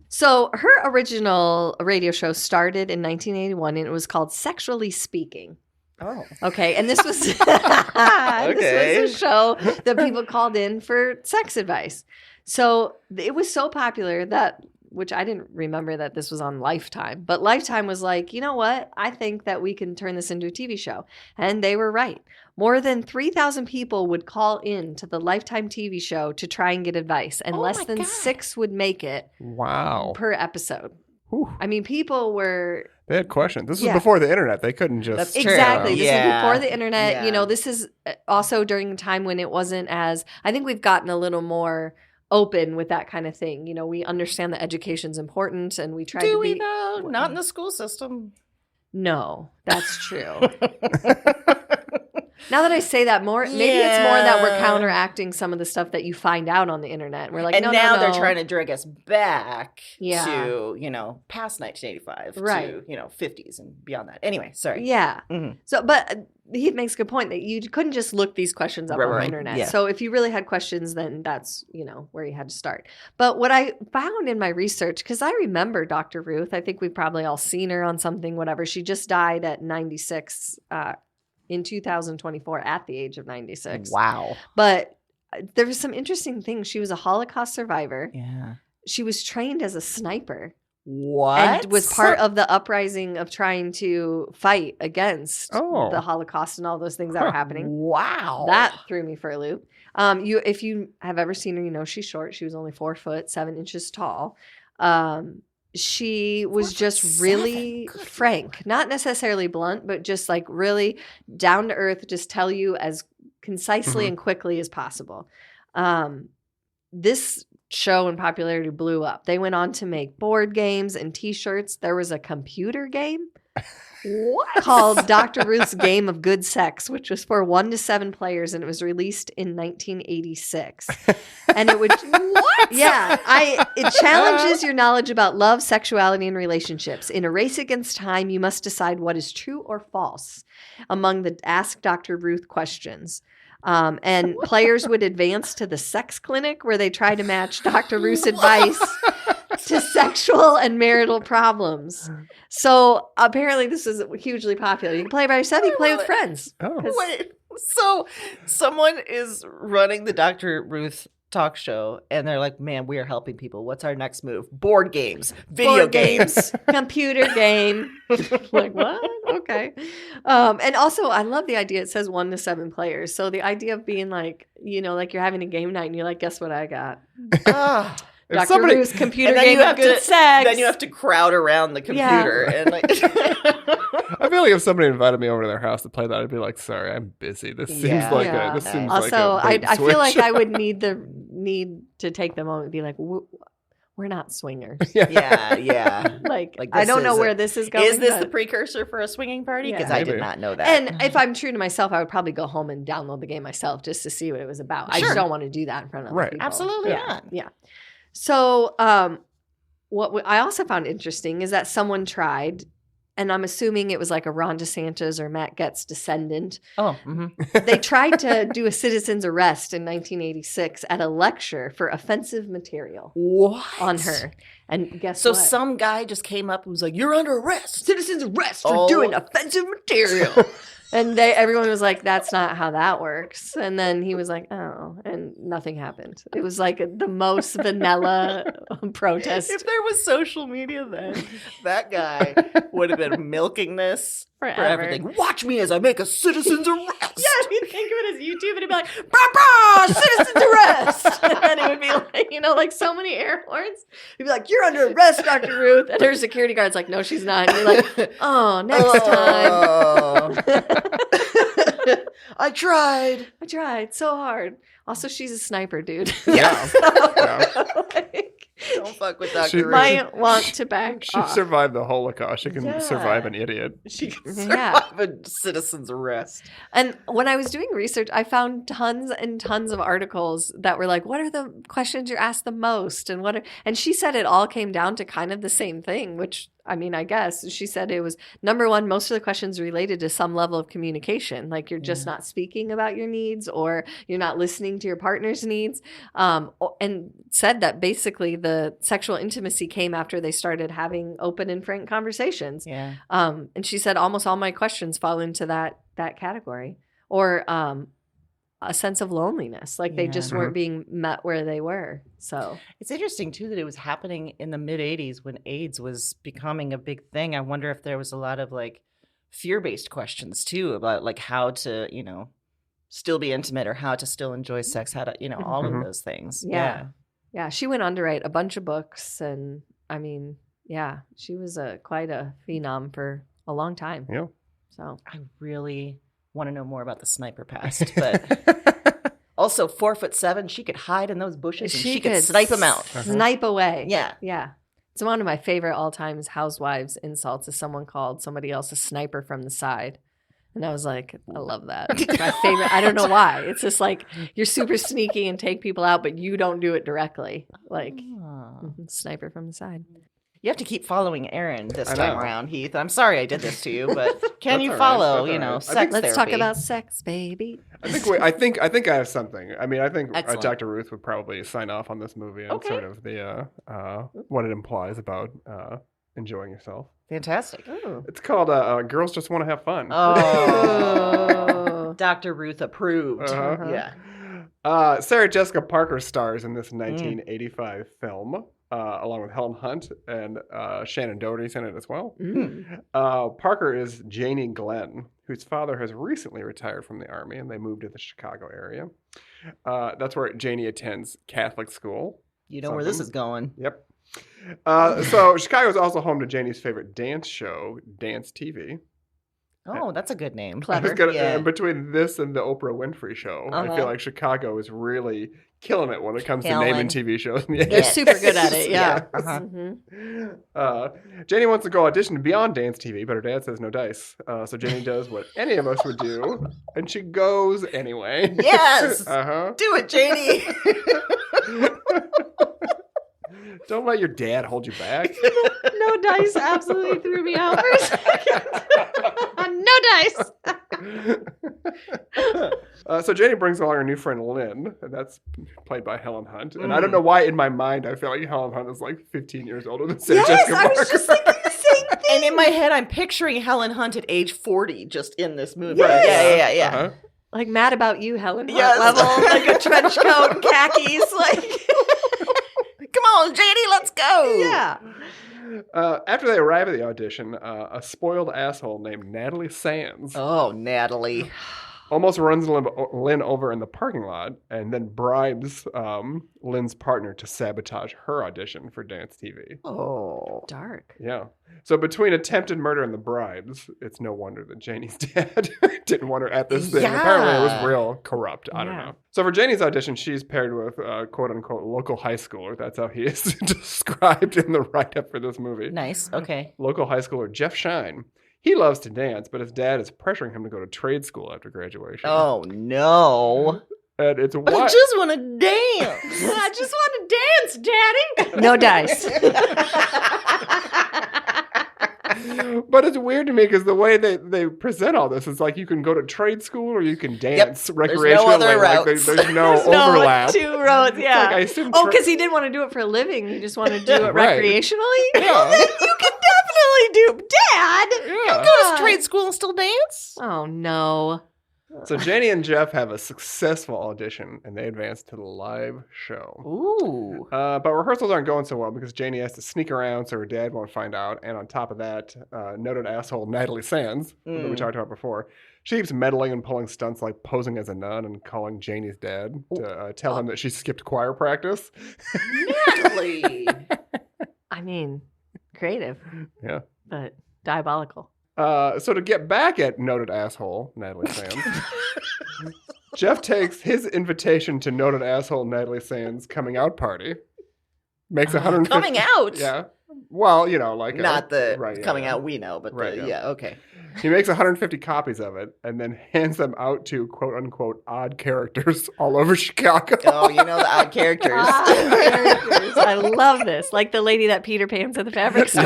So her original radio show started in 1981 and it was called Sexually Speaking. Oh. Okay, and this was this Okay. was a show that people called in for sex advice. So it was so popular that, which I didn't remember that this was on Lifetime, but Lifetime was like, you know what? I think that we can turn this into a TV show. And they were right. More than 3,000 people would call in to the Lifetime TV show to try and get advice, and Oh less my than God. 6 would make it Wow. per episode. Whew. I mean, people were They had questions. This was Yeah. before the internet. They couldn't just. That's true. exactly. This Yeah. is before the internet. Yeah. This is also during a time when it wasn't as. I think we've gotten a little more open with that kind of thing. We understand that education's important, and we try Do to we be. though? Not in the school system. No, that's true. Now that I say that more, maybe it's more that we're Yeah. counteracting some of the stuff that you find out on the internet. We're like, And no, now no, they're no. trying to drag us back Yeah. to, past 1985 Right. to, 50s and beyond that. Anyway, sorry. Yeah. Mhm. So, but he makes a good point that you couldn't just look these questions up Right, on the right. internet. Yeah. So if you really had questions, then that's, where you had to start. But what I found in my research, because I remember Dr. Ruth, I think we've probably all seen her on something, whatever. She just died at 96 in 2024 at the age of 96. Wow. But there was some interesting things. She was a Holocaust survivor. Yeah. She was trained as a sniper. What? And was part of the uprising of trying to fight against Oh. the Holocaust and all those things that were happening. Wow. That threw me for a loop. If you have ever seen her, you know she's short. She was only 4 foot 7 inches tall. She was just really frank, not necessarily blunt, but just like really down to earth. Just tell you as concisely and quickly as possible. This show and popularity blew up. They went on to make board games and T-shirts. There was a computer game called Dr. Ruth's Game of Good Sex, which was for 1 to 7 players, and it was released in 1986. And it would it challenges your knowledge about love, sexuality, and relationships. In a race against time, you must decide what is true or false among the Ask Dr. Ruth questions. And players would advance to the sex clinic where they try to match Dr. Ruth's advice to sexual and marital problems. So apparently this is hugely popular. You can play by yourself, you can play with friends. Oh. Wait, so someone is running the Dr. Ruth talk show and they're like, man, we are helping people. What's our next move? Board games, video games, computer game. Like, what? Okay. And also I love the idea. It says 1 to 7 players. So the idea of being like, you know, like you're having a game night and you're like, guess what I got? Dr. Ruth's computer game of good sex. Then you have to crowd around the computer and like. I feel like if somebody invited me over to their house to play that, I'd be like, "Sorry, I'm busy. This seems like a this seems also, like a I feel like I would need to take the moment and be like, we're not swingers. Yeah. Like I don't know where this is going. Is this the precursor for a swinging party? Because I did not know that. And if I'm true to myself, I would probably go home and download the game myself just to see what it was about. I just don't want to do that in front of other people. Absolutely not. Yeah. So what I also found interesting is that someone tried, and I'm assuming it was like a Ron DeSantis or Matt Gaetz descendant. Oh, They tried to do a citizen's arrest in 1986 at a lecture for offensive material on her. And guess what? So some guy just came up and was like, "You're under arrest. Citizen's arrest for doing offensive material." And everyone was like, that's not how that works. And then he was like, oh, and nothing happened. It was like the most vanilla protest. If there was social media then, that guy would have been milking this for everything. Watch me as I make a citizen's arrest. Yeah, he'd think of it as YouTube and he'd be like, brah, brah, citizen's arrest. And then it would be like, you know, like so many air horns. He'd be like, you're under arrest, Dr. Ruth. And her security guard's like, no, she's not. And you're like, oh, next time. I tried so hard. Also, she's a sniper, dude. Yeah. Like, don't fuck with Dr. Ruth. Might want to back She off. survived the Holocaust. She can survive an idiot. She can survive a citizen's arrest. And when I was doing research, I found tons and tons of articles that were like, what are the questions you're asked the most? And she said it all came down to kind of the same thing, which, I mean, I guess she said it was number one, most of the questions related to some level of communication. Like you're just not speaking about your needs or you're not listening to your partner's needs. And said that basically the sexual intimacy came after they started having open and frank conversations. Yeah. And she said almost all my questions fall into that category. Or a sense of loneliness. Like they just weren't being met where they were. So it's interesting too that it was happening in the mid 80s when AIDS was becoming a big thing. I wonder if there was a lot of like fear-based questions too about like how to, you know, still be intimate or how to still enjoy sex, how to, you know, all of those things. Yeah. She went on to write a bunch of books and I mean, she was quite a phenom for a long time. Yeah. So I really want to know more about the sniper past, but also 4'7", she could hide in those bushes and she could snipe them out. Snipe away. Yeah. It's one of my favorite all times housewives insults is someone called somebody else a sniper from the side. And I was like, I love that. It's my favorite. I don't know why. It's just like you're super sneaky and take people out, but you don't do it directly. Like sniper from the side. You have to keep following Erin this time around, Heath. I'm sorry I did this to you, but can you all follow, right. you know, Right. sex Let's therapy? talk about sex, baby. I think I have something. I mean, I think Dr. Ruth would probably sign off on this movie and sort of the what it implies about enjoying yourself. Fantastic. Ooh. It's called Girls Just Want to Have Fun. Oh. Dr. Ruth approved. Uh-huh. Yeah. Sarah Jessica Parker stars in this 1985 film, along with Helen Hunt and Shannon Doherty's in it as well. Parker is Janie Glenn, whose father has recently retired from the Army, and they moved to the Chicago area. That's where Janie attends Catholic school. You know where this is going. Yep. So Chicago is also home to Janie's favorite dance show, Dance TV. Oh, that's a good name. Clever. And between this and the Oprah Winfrey Show, I feel like Chicago is really killing it when it comes to naming TV shows. They're super good at it, yeah. Janie wants to go audition Beyond Dance TV, but her dad says no dice. So Janie does what any of us would do, and she goes anyway. Yes! Do it, Janie! Don't let your dad hold you back. No dice absolutely threw me out for a second. No dice. So Janie brings along her new friend Lynn, and that's played by Helen Hunt. And I don't know why in my mind I feel like Helen Hunt is like 15 years older than Sarah Jessica Parker. I was just thinking the same thing. And in my head, I'm picturing Helen Hunt at age 40 just in this movie. Yes. Yeah. Like Mad About You, Helen Hunt Yes. level, like a trench coat and khakis, like... Come on, Janie, let's go. Yeah. After they arrive at the audition, a spoiled asshole named Natalie Sands Oh, Natalie. almost runs Lynn over in the parking lot and then bribes Lynn's partner to sabotage her audition for Dance TV. Oh. Dark. Yeah. So between attempted murder and the bribes, it's no wonder that Janie's dad didn't want her at this thing. Yeah. Apparently it was real corrupt. I don't Yeah. know. So for Janie's audition, she's paired with quote unquote local high schooler. That's how he is described in the write-up for this movie. Nice. Okay. Local high schooler Jeff Shine. He loves to dance, but his dad is pressuring him to go to trade school after graduation. Oh, no. And it's But I why just want to dance. I just want to dance, Daddy. No dice. But it's weird to me because the way they present all this is like you can go to trade school or you can dance recreationally. There's no other like routes. there's no There's overlap. two roads, yeah. Like, I assume Because he didn't want to do it for a living. He just wanted to do it Right. recreationally. Yeah. You can definitely do, Dad. Yeah. Go to trade school and still dance? Oh no. So Janie and Jeff have a successful audition and they advance to the live show. Ooh. But rehearsals aren't going so well because Janie has to sneak around so her dad won't find out. And on top of that, noted asshole Natalie Sands, that we talked about before, she keeps meddling and pulling stunts like posing as a nun and calling Janie's dad to tell him that she skipped choir practice. Natalie. I mean, creative. Yeah. But diabolical. So to get back at noted asshole Natalie Sands, Jeff takes his invitation to noted asshole Natalie Sands coming out party. Makes 150 Coming out? Yeah. Well, you know, like Not the right, yeah, coming yeah. out we know, but Right, the, yeah. okay. He makes 150 copies of it and then hands them out to quote unquote odd characters all over Chicago. Oh, you know the odd characters. Characters. I love this. Like the lady that Peter Pan's at the fabric store.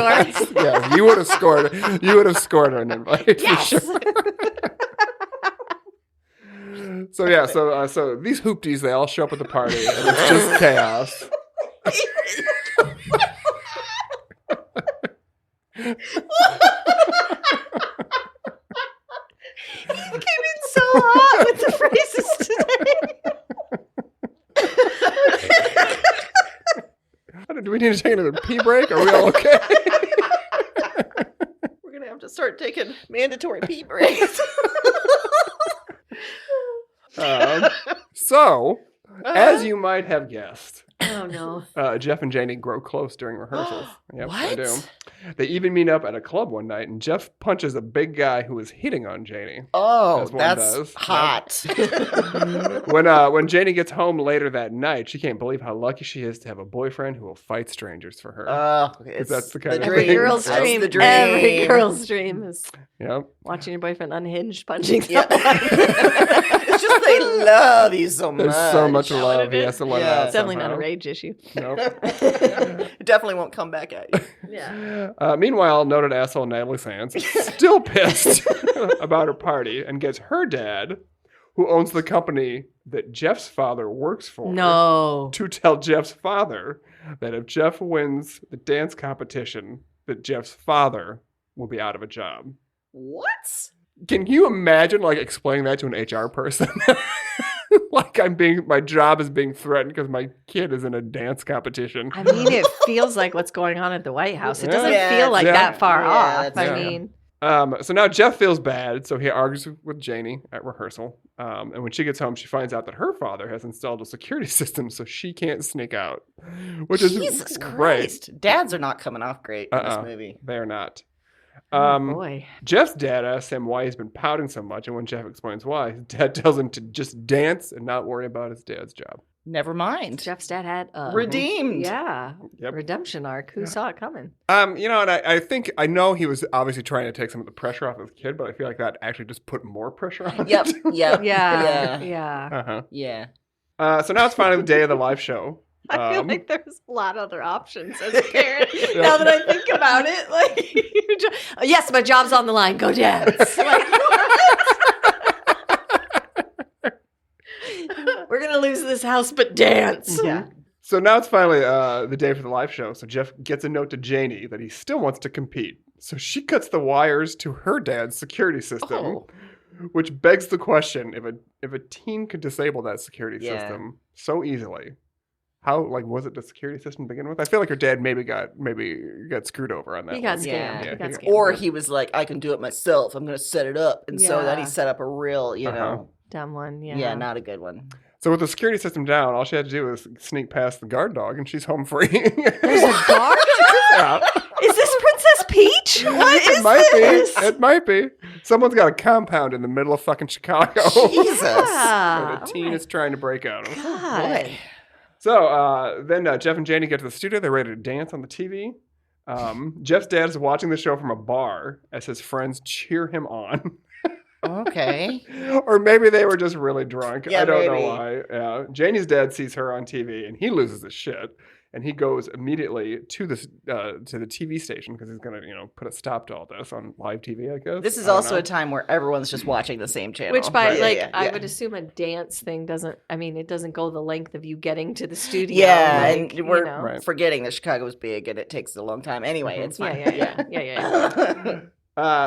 Yeah, you would have scored. You would have scored an invite. Yes. For sure. So yeah, so these hoopties, they all show up at the party and it's just chaos. You came in so hot with the phrases today. Do we need to take another pee break? Are we all okay? We're going to have to start taking mandatory pee breaks. So, as you might have guessed, Oh no. Jeff and Janie grow close during rehearsals. Yep, What? they do. They even meet up at a club one night, and Jeff punches a big guy who was hitting on Janie. Oh, As one that's does. hot. When Janie gets home later that night, she can't believe how lucky she is to have a boyfriend who will fight strangers for her. It's that's the kind of dream. thing. Every girl's That's dream. the dream. Every girl's dream is Yep. watching your boyfriend unhinged punching Yeah. someone. It's just they love you so much. There's so much Is that love. what it He is? has to let it Yeah. out It's definitely not a somehow. rage issue. Nope. It definitely won't come back at you. Yeah. Meanwhile, noted asshole Natalie Sands is still pissed about her party and gets her dad, who owns the company that Jeff's father works for, No. to tell Jeff's father that if Jeff wins the dance competition, that Jeff's father will be out of a job. What? Can you imagine, like, explaining that to an HR person? like my job is being threatened because my kid is in a dance competition. I mean, it feels like what's going on at the White House. It doesn't Yeah, feel like yeah. that far Yeah, off. that's I true. mean, So now Jeff feels bad, so he argues with Janie at rehearsal. And when she gets home, she finds out that her father has installed a security system so she can't sneak out. Which is Jesus right. Christ. Dads are not coming off great in this Uh-uh. movie. They're not. oh boy. Jeff's dad asks him why he's been pouting so much, and when Jeff explains why, his dad tells him to just dance and not worry about his dad's job. Never mind. Jeff's dad had Redeemed. Yeah. Yep. Redemption arc. Who saw it coming? You know, and I know he was obviously trying to take some of the pressure off his kid, but I feel like that actually just put more pressure on Yep. it. Yep. Yeah. Yeah. Yeah. Uh-huh. Yeah. So now it's finally the day of the live show. I feel like there's a lot of other options as a parent. Now that I think about it, like, yes, my job's on the line. Go dance. Like, we're gonna lose this house, but dance. Yeah. So now it's finally the day for the live show. So Jeff gets a note to Janie that he still wants to compete. So she cuts the wires to her dad's security system, Oh. which begs the question: if a teen could disable that security Yeah. system so easily, how was it the security system to begin with? I feel like her dad maybe got screwed over on that. He got one. scammed. Yeah. He got he- scammed. Or he was like, I can do it myself. I'm going to set it up. And so then he Yeah. set up a real, Uh-huh. Dumb one. Yeah. yeah, not a good one. So with the security system down, all she had to do was sneak past the guard dog, and she's home free. There's a guard? Yeah. Is this Princess Peach? What is It might this? be. It might be. Someone's got a compound in the middle of fucking Chicago. Jesus. Yeah. And a teen is trying to break out of. God. So then Jeff and Janie get to the studio. They're ready to dance on the TV. Jeff's dad is watching the show from a bar as his friends cheer him on. Okay. Or maybe they were just really drunk. Yeah, I don't maybe. know why. Yeah. Janie's dad sees her on TV and he loses his shit. And he goes immediately to the TV station because he's going to, put a stop to all this on live TV, I guess. This is I don't also know. a time where everyone's just watching the same channel. Which by Yeah, I yeah. would assume a dance thing doesn't. I mean, it doesn't go the length of you getting to the studio. Yeah, like, and we're Right. forgetting that Chicago's big and it takes a long time. Anyway, Mhm. it's fine. Yeah.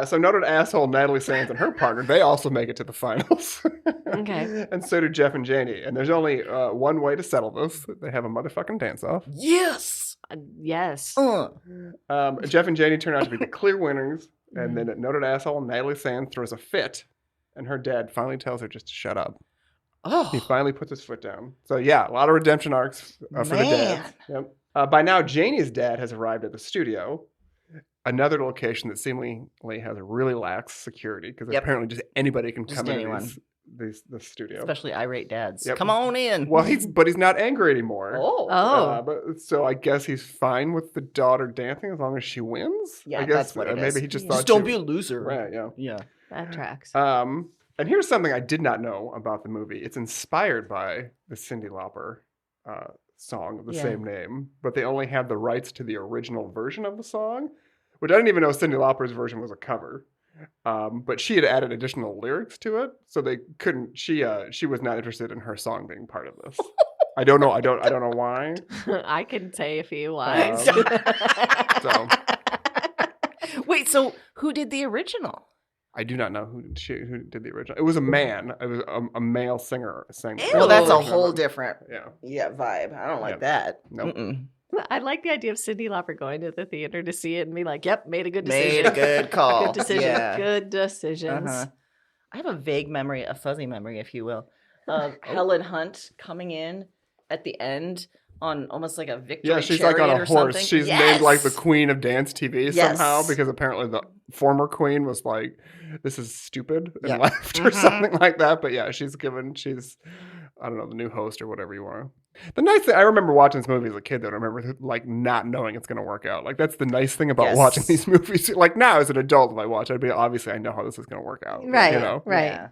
So noted asshole Natalie Sands and her partner, they also make it to the finals. Okay. And so do Jeff and Janie. And there's only one way to settle this. They have a motherfucking dance-off. Yes. Yes. Jeff and Janie turn out to be the clear winners. And then noted asshole Natalie Sands throws a fit. And her dad finally tells her just to shut up. He Oh, finally puts his foot down. So yeah, a lot of redemption arcs for the dads. Man. Yep. By now, Janie's dad has arrived at the studio. Another location that seemingly has a really lax security because Yep. apparently just anybody can Just come into anyone. the studio. especially irate dads. Yep. Come on in. Well, he's not angry anymore. Oh. But so I guess he's fine with the daughter dancing as long as she wins. Yeah, I guess that's what it maybe is. he just Yeah. thought Just don't she- be a loser. right. Yeah. Yeah. That tracks. And here's something I did not know about the movie. It's inspired by the Cyndi Lauper song of the Yeah. same name, but they only had the rights to the original version of the song, which I didn't even know Cyndi Lauper's version was a cover. But she had added additional lyrics to it, so they couldn't. She was not interested in her song being part of this. I don't know. I don't know why. I can say a few lines. So Wait, so who did the original? I do not know who did the original. It was a man. It was a male singer sang. Ew. Well, that's a Oh. whole different Yeah. vibe. I don't like Yep. that. Nope. Mm-mm. I like the idea of Cyndi Lauper going to the theater to see it and be like, "Yep, made a good decision. Made a good call. Good decision. Yeah. Good decisions." Uh-huh. I have a vague memory, a fuzzy memory, if you will, of Helen Hunt coming in at the end on almost like a victory Yeah, she's like on chariot a or horse. something. She's Yes! named like the queen of dance TV somehow Yes. because apparently the former queen was like, "This is stupid," and Yeah. left or Mhm. something like that. But yeah, she's I don't know, the new host or whatever you want. The nice thing, I remember watching this movie as a kid though. I remember like not knowing it's going to work out. Like that's the nice thing about Yes. watching these movies. Like now as an adult, if I watch it, obviously I know how this is going to work out. Right. You know. Right. Yeah.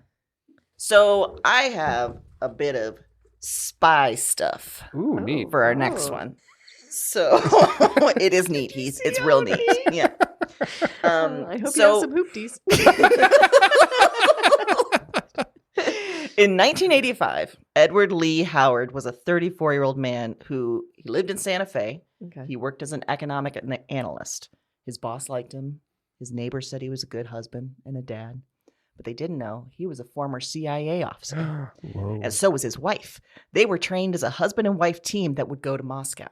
So I have a bit of spy stuff Ooh, neat. for our next Oh. one. So it is neat. It's real neat. Yeah. I hope so- you have some hoopties. In 1985, Edward Lee Howard was a 34-year-old man who he lived in Santa Fe. Okay. He worked as an economic analyst. His boss liked him. His neighbors said he was a good husband and a dad. But they didn't know he was a former CIA officer. Whoa. And so was his wife. They were trained as a husband and wife team that would go to Moscow.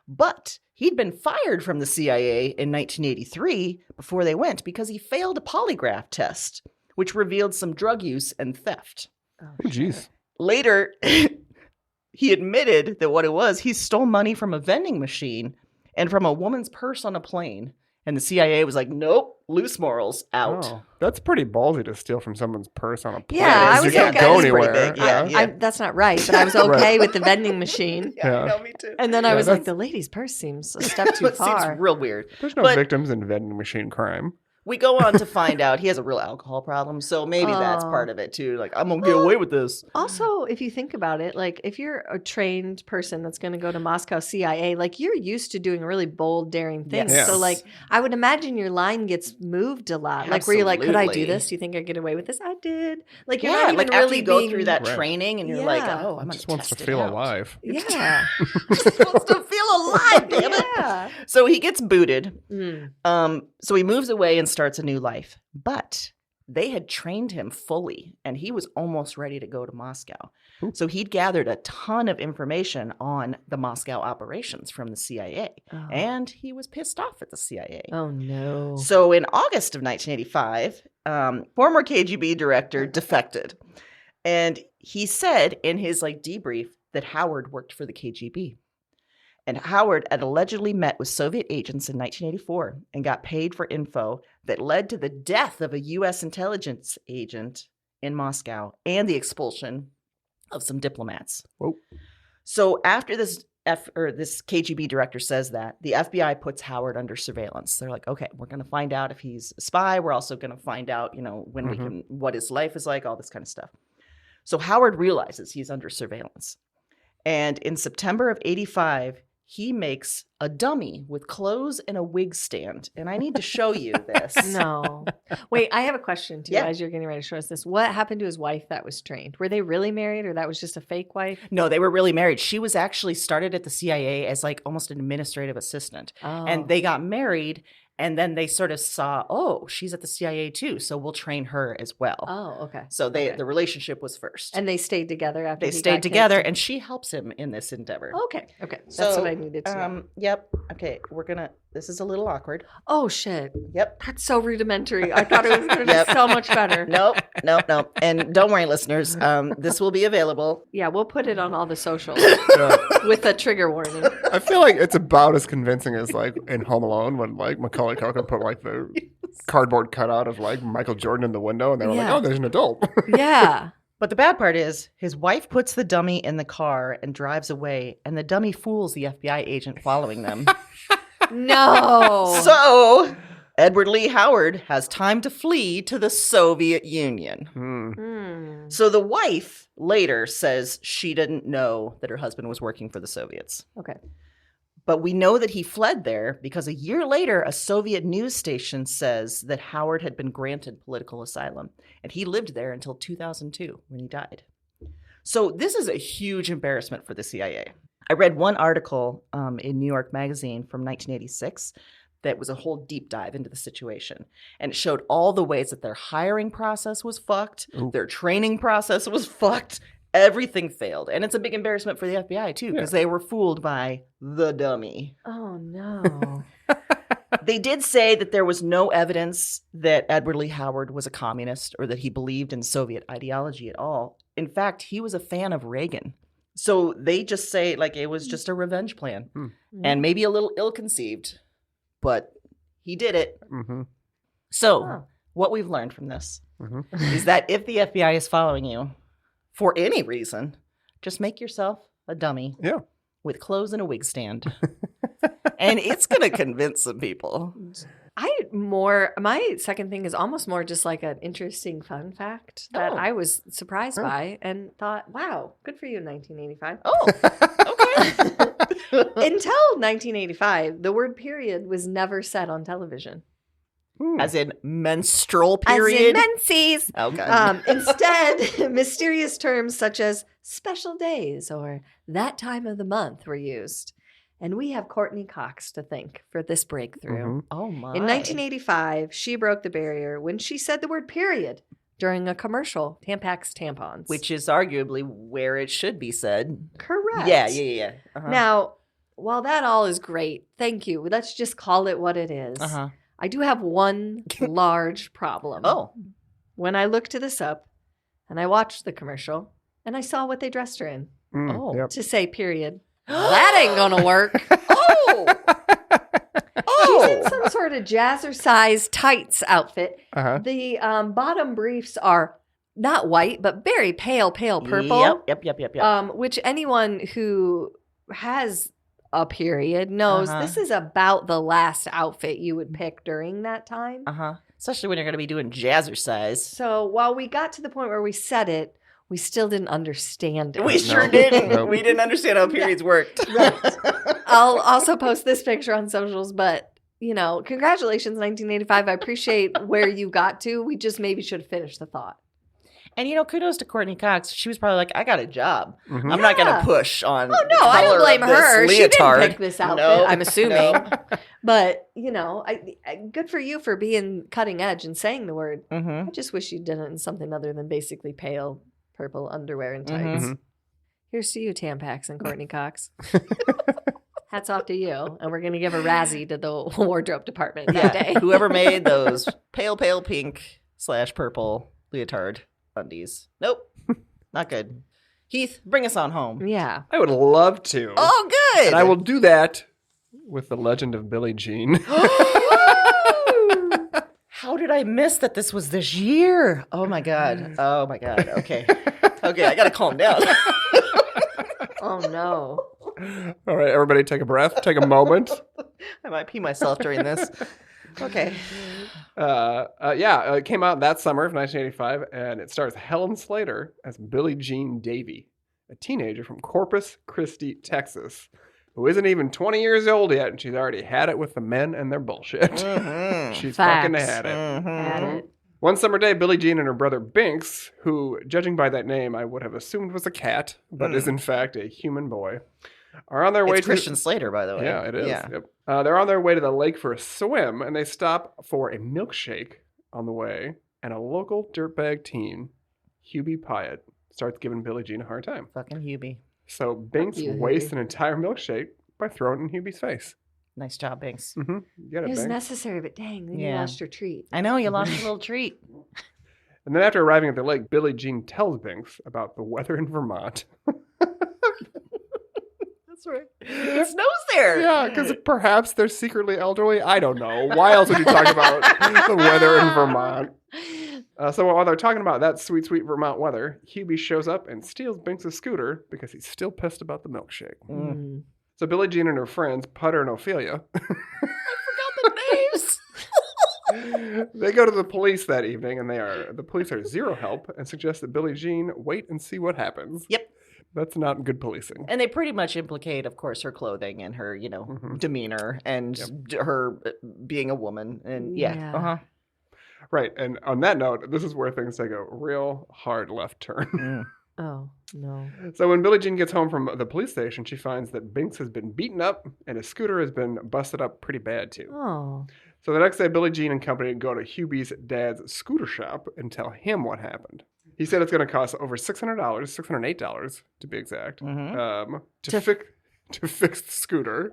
But he'd been fired from the CIA in 1983 before they went because he failed a polygraph test, which revealed some drug use and theft. Oh, jeez. Later, he admitted that what it was, he stole money from a vending machine and from a woman's purse on a plane. And the CIA was like, nope, loose morals, out. Oh, that's pretty ballsy to steal from someone's purse on a plane. Yeah, I You was can't okay. go It's pretty anywhere. big, yeah. Yeah. That's not right, but I was okay with the vending machine. Yeah. No, me too. And then I Yeah, was like, that's- the lady's purse seems a step too It far. seems real weird. There's no But- victims in vending machine crime. We go on to find out he has a real alcohol problem, so maybe that's Oh. part of it too. Like, I'm gonna get away with this. Also, if you think about it, like if you're a trained person that's going to go to Moscow CIA, like you're used to doing really bold, daring things. Yes. So, like, I would imagine your line gets moved a lot. Like, where you're like, could I do Absolutely. this? Do you think I get away with this? I did. Like, you're Yeah, not even like really after you go being, through that Right. training, and you're like, Yeah. oh, I'm gonna Just wants to test it feel out. alive. Yeah. Just wants to feel alive, damn it. Yeah. So he gets booted. Mm. So he moves away and starts a new life. But they had trained him fully, and he was almost ready to go to Moscow. Ooh. So he'd gathered a ton of information on the Moscow operations from the CIA, Oh. and he was pissed off at the CIA. Oh, no. So in August of 1985, former KGB director defected, and he said in his debrief that Howard worked for the KGB. And Howard had allegedly met with Soviet agents in 1984 and got paid for info that led to the death of a U.S. intelligence agent in Moscow and the expulsion of some diplomats. Whoa. So after this KGB director says that, the FBI puts Howard under surveillance. They're like, okay, we're going to find out if he's a spy. We're also going to find out, when we can, what his life is like, all this kind of stuff. So Howard realizes he's under surveillance. And in September of 85, he makes a dummy with clothes and a wig stand. And I need to show you this. No. Wait, I have a question too Yeah. as you're getting ready to show us this. What happened to his wife that was trained? Were they really married or that was just a fake wife? No, they were really married. She was actually started at the CIA as almost an administrative assistant. Oh. And they got married. And then they sort of saw, oh, she's at the CIA too. So we'll train her as well. Oh, okay. So Okay. the relationship was first. And they stayed together after they he stayed got together, kicked? and she helps him in this endeavor. Okay. That's So, what I needed to know. Yep. Okay. This is a little awkward. Oh, shit. Yep. That's so rudimentary. I thought it was going to Yep. be so much better. Nope. And don't worry, listeners. This will be available. Yeah, we'll put it on all the socials Yeah. with a trigger warning. I feel like it's about as convincing as in Home Alone when Macaulay Culkin put the cardboard cutout of Michael Jordan in the window, and they were like, Yeah. "Oh, there's an adult." Yeah. But the bad part is his wife puts the dummy in the car and drives away, and the dummy fools the FBI agent following them. No. So Edward Lee Howard has time to flee to the Soviet Union. Hmm. So the wife later says she didn't know that her husband was working for the Soviets. Okay. But we know that he fled there because a year later, a Soviet news station says that Howard had been granted political asylum, and he lived there until 2002 when he died. So this is a huge embarrassment for the CIA. I read one article in New York Magazine from 1986 that was a whole deep dive into the situation, and it showed all the ways that their hiring process was fucked, Ooh. their training process was fucked, everything failed. And it's a big embarrassment for the FBI too, because they were fooled by the dummy. Oh, no. They did say that there was no evidence that Edward Lee Howard was a communist or that he believed in Soviet ideology at all. In fact, he was a fan of Reagan. So they just say it was just a revenge plan and maybe a little ill-conceived, but he did it. Mm-hmm. So Huh. what we've learned from this Mm-hmm. is that if the FBI is following you for any reason, just make yourself a dummy Yeah. with clothes and a wig stand. And it's going to convince some people. My second thing is almost more just an interesting fun fact that Oh. I was surprised by and thought, wow, good for you in 1985. Oh, okay. Until 1985, the word period was never said on television. As in menstrual As in period? menses. Okay. Instead, mysterious terms such as special days or that time of the month were used. And we have Courtney Cox to thank for this breakthrough. Mhm. Oh my. In 1985, she broke the barrier when she said the word period during a commercial, Tampax tampons. Which is arguably where it should be said. correct. Yeah. Uh-huh. Now, while that all is great, thank you. Let's just call it what it is. Uh-huh. I do have one large problem. Oh. When I looked this up and I watched the commercial and I saw what they dressed her in Oh. Yep. to say period. That ain't gonna work. Oh. She's in some sort of jazzercise tights outfit. Uh-huh. The bottom briefs are not white, but very pale purple. Yep. Which anyone who has a period knows Uh-huh. this is about the last outfit you would pick during that time. Uh-huh. Especially when you're going to be doing jazzercise. So while we got to the point where we said it, we still didn't understand it. We sure No. didn't. Nope. We didn't understand how periods worked. I'll also post this picture on socials, but congratulations, 1985. I appreciate where you got to. We just maybe should have finished the thought. And kudos to Courtney Cox. She was probably like, I got a job. Mhm. I'm not going Yeah. to push on. Oh no, I don't color blame of this her. She didn't leotard. pick this outfit. No, I'm assuming, no. but good for you for being cutting edge and saying the word. Mm-hmm. I just wish you did it in something other than basically pale purple underwear and tights. Mhm. Here's to you, Tampax and Courtney Cox. Hats off to you, and we're gonna give a Razzie to the wardrobe department that day. Whoever made those pale pink / purple leotard undies. Nope. Not good. Heath, bring us on home. Yeah. I would love to. Oh, good. And I will do that with the Legend of Billie Jean. How did I miss that this was this year? Oh my god. Okay. Okay, I gotta calm down. Oh no. All right, everybody take a breath. Take a moment. I might pee myself during this. Okay. It came out that summer of 1985, and it stars Helen Slater as Billie Jean Davy, a teenager from Corpus Christi, Texas, who isn't even 20 years old yet, and she's already had it with the men and their bullshit. Mhm. She's Facts. fucking had it. Had Mhm. it. One summer day, Billie Jean and her brother Binks, who, judging by that name, I would have assumed was a cat, but is in fact a human boy, are on their way It's Christian Slater, by the way. Yeah, it is. Yeah. Yep. They're on their way to the lake for a swim, and they stop for a milkshake on the way, and a local dirtbag teen, Hubie Pyatt, starts giving Billie Jean a hard time. Fucking Hubie. So Binks you, wastes Hubie. an entire milkshake by throwing it in Hubie's face. Nice job, Binks. Mm-hmm. Get It it, was Binks. necessary, but dang, then you Yeah. lost your treat. I know, you lost your little treat. And then after arriving at the lake, Billie Jean tells Binks about the weather in Vermont. That's right. It snows there. Yeah, because perhaps they're secretly elderly. I don't know. Why else would you talk about the weather in Vermont? So while they're talking about that sweet, sweet Vermont weather, Hubie shows up and steals Binks' scooter because he's still pissed about the milkshake. Mm. So Billie Jean and her friends, Putter and Ophelia, Names. they go to the police that evening, and the police are zero help and suggest that Billie Jean wait and see what happens. Yep. That's not good policing. And they pretty much implicate, of course, her clothing and her, demeanor and her being a woman. And Yeah. Uh-huh. Right, and on that note, this is where things take a real hard left turn. Mm. Oh, no. So when Billie Jean gets home from the police station, she finds that Binks has been beaten up and his scooter has been busted up pretty bad too. Oh. So the next day, Billie Jean and company go to Hubie's dad's scooter shop and tell him what happened. He said it's going to cost over $600, $608 to be exact, Mhm. to fix the scooter.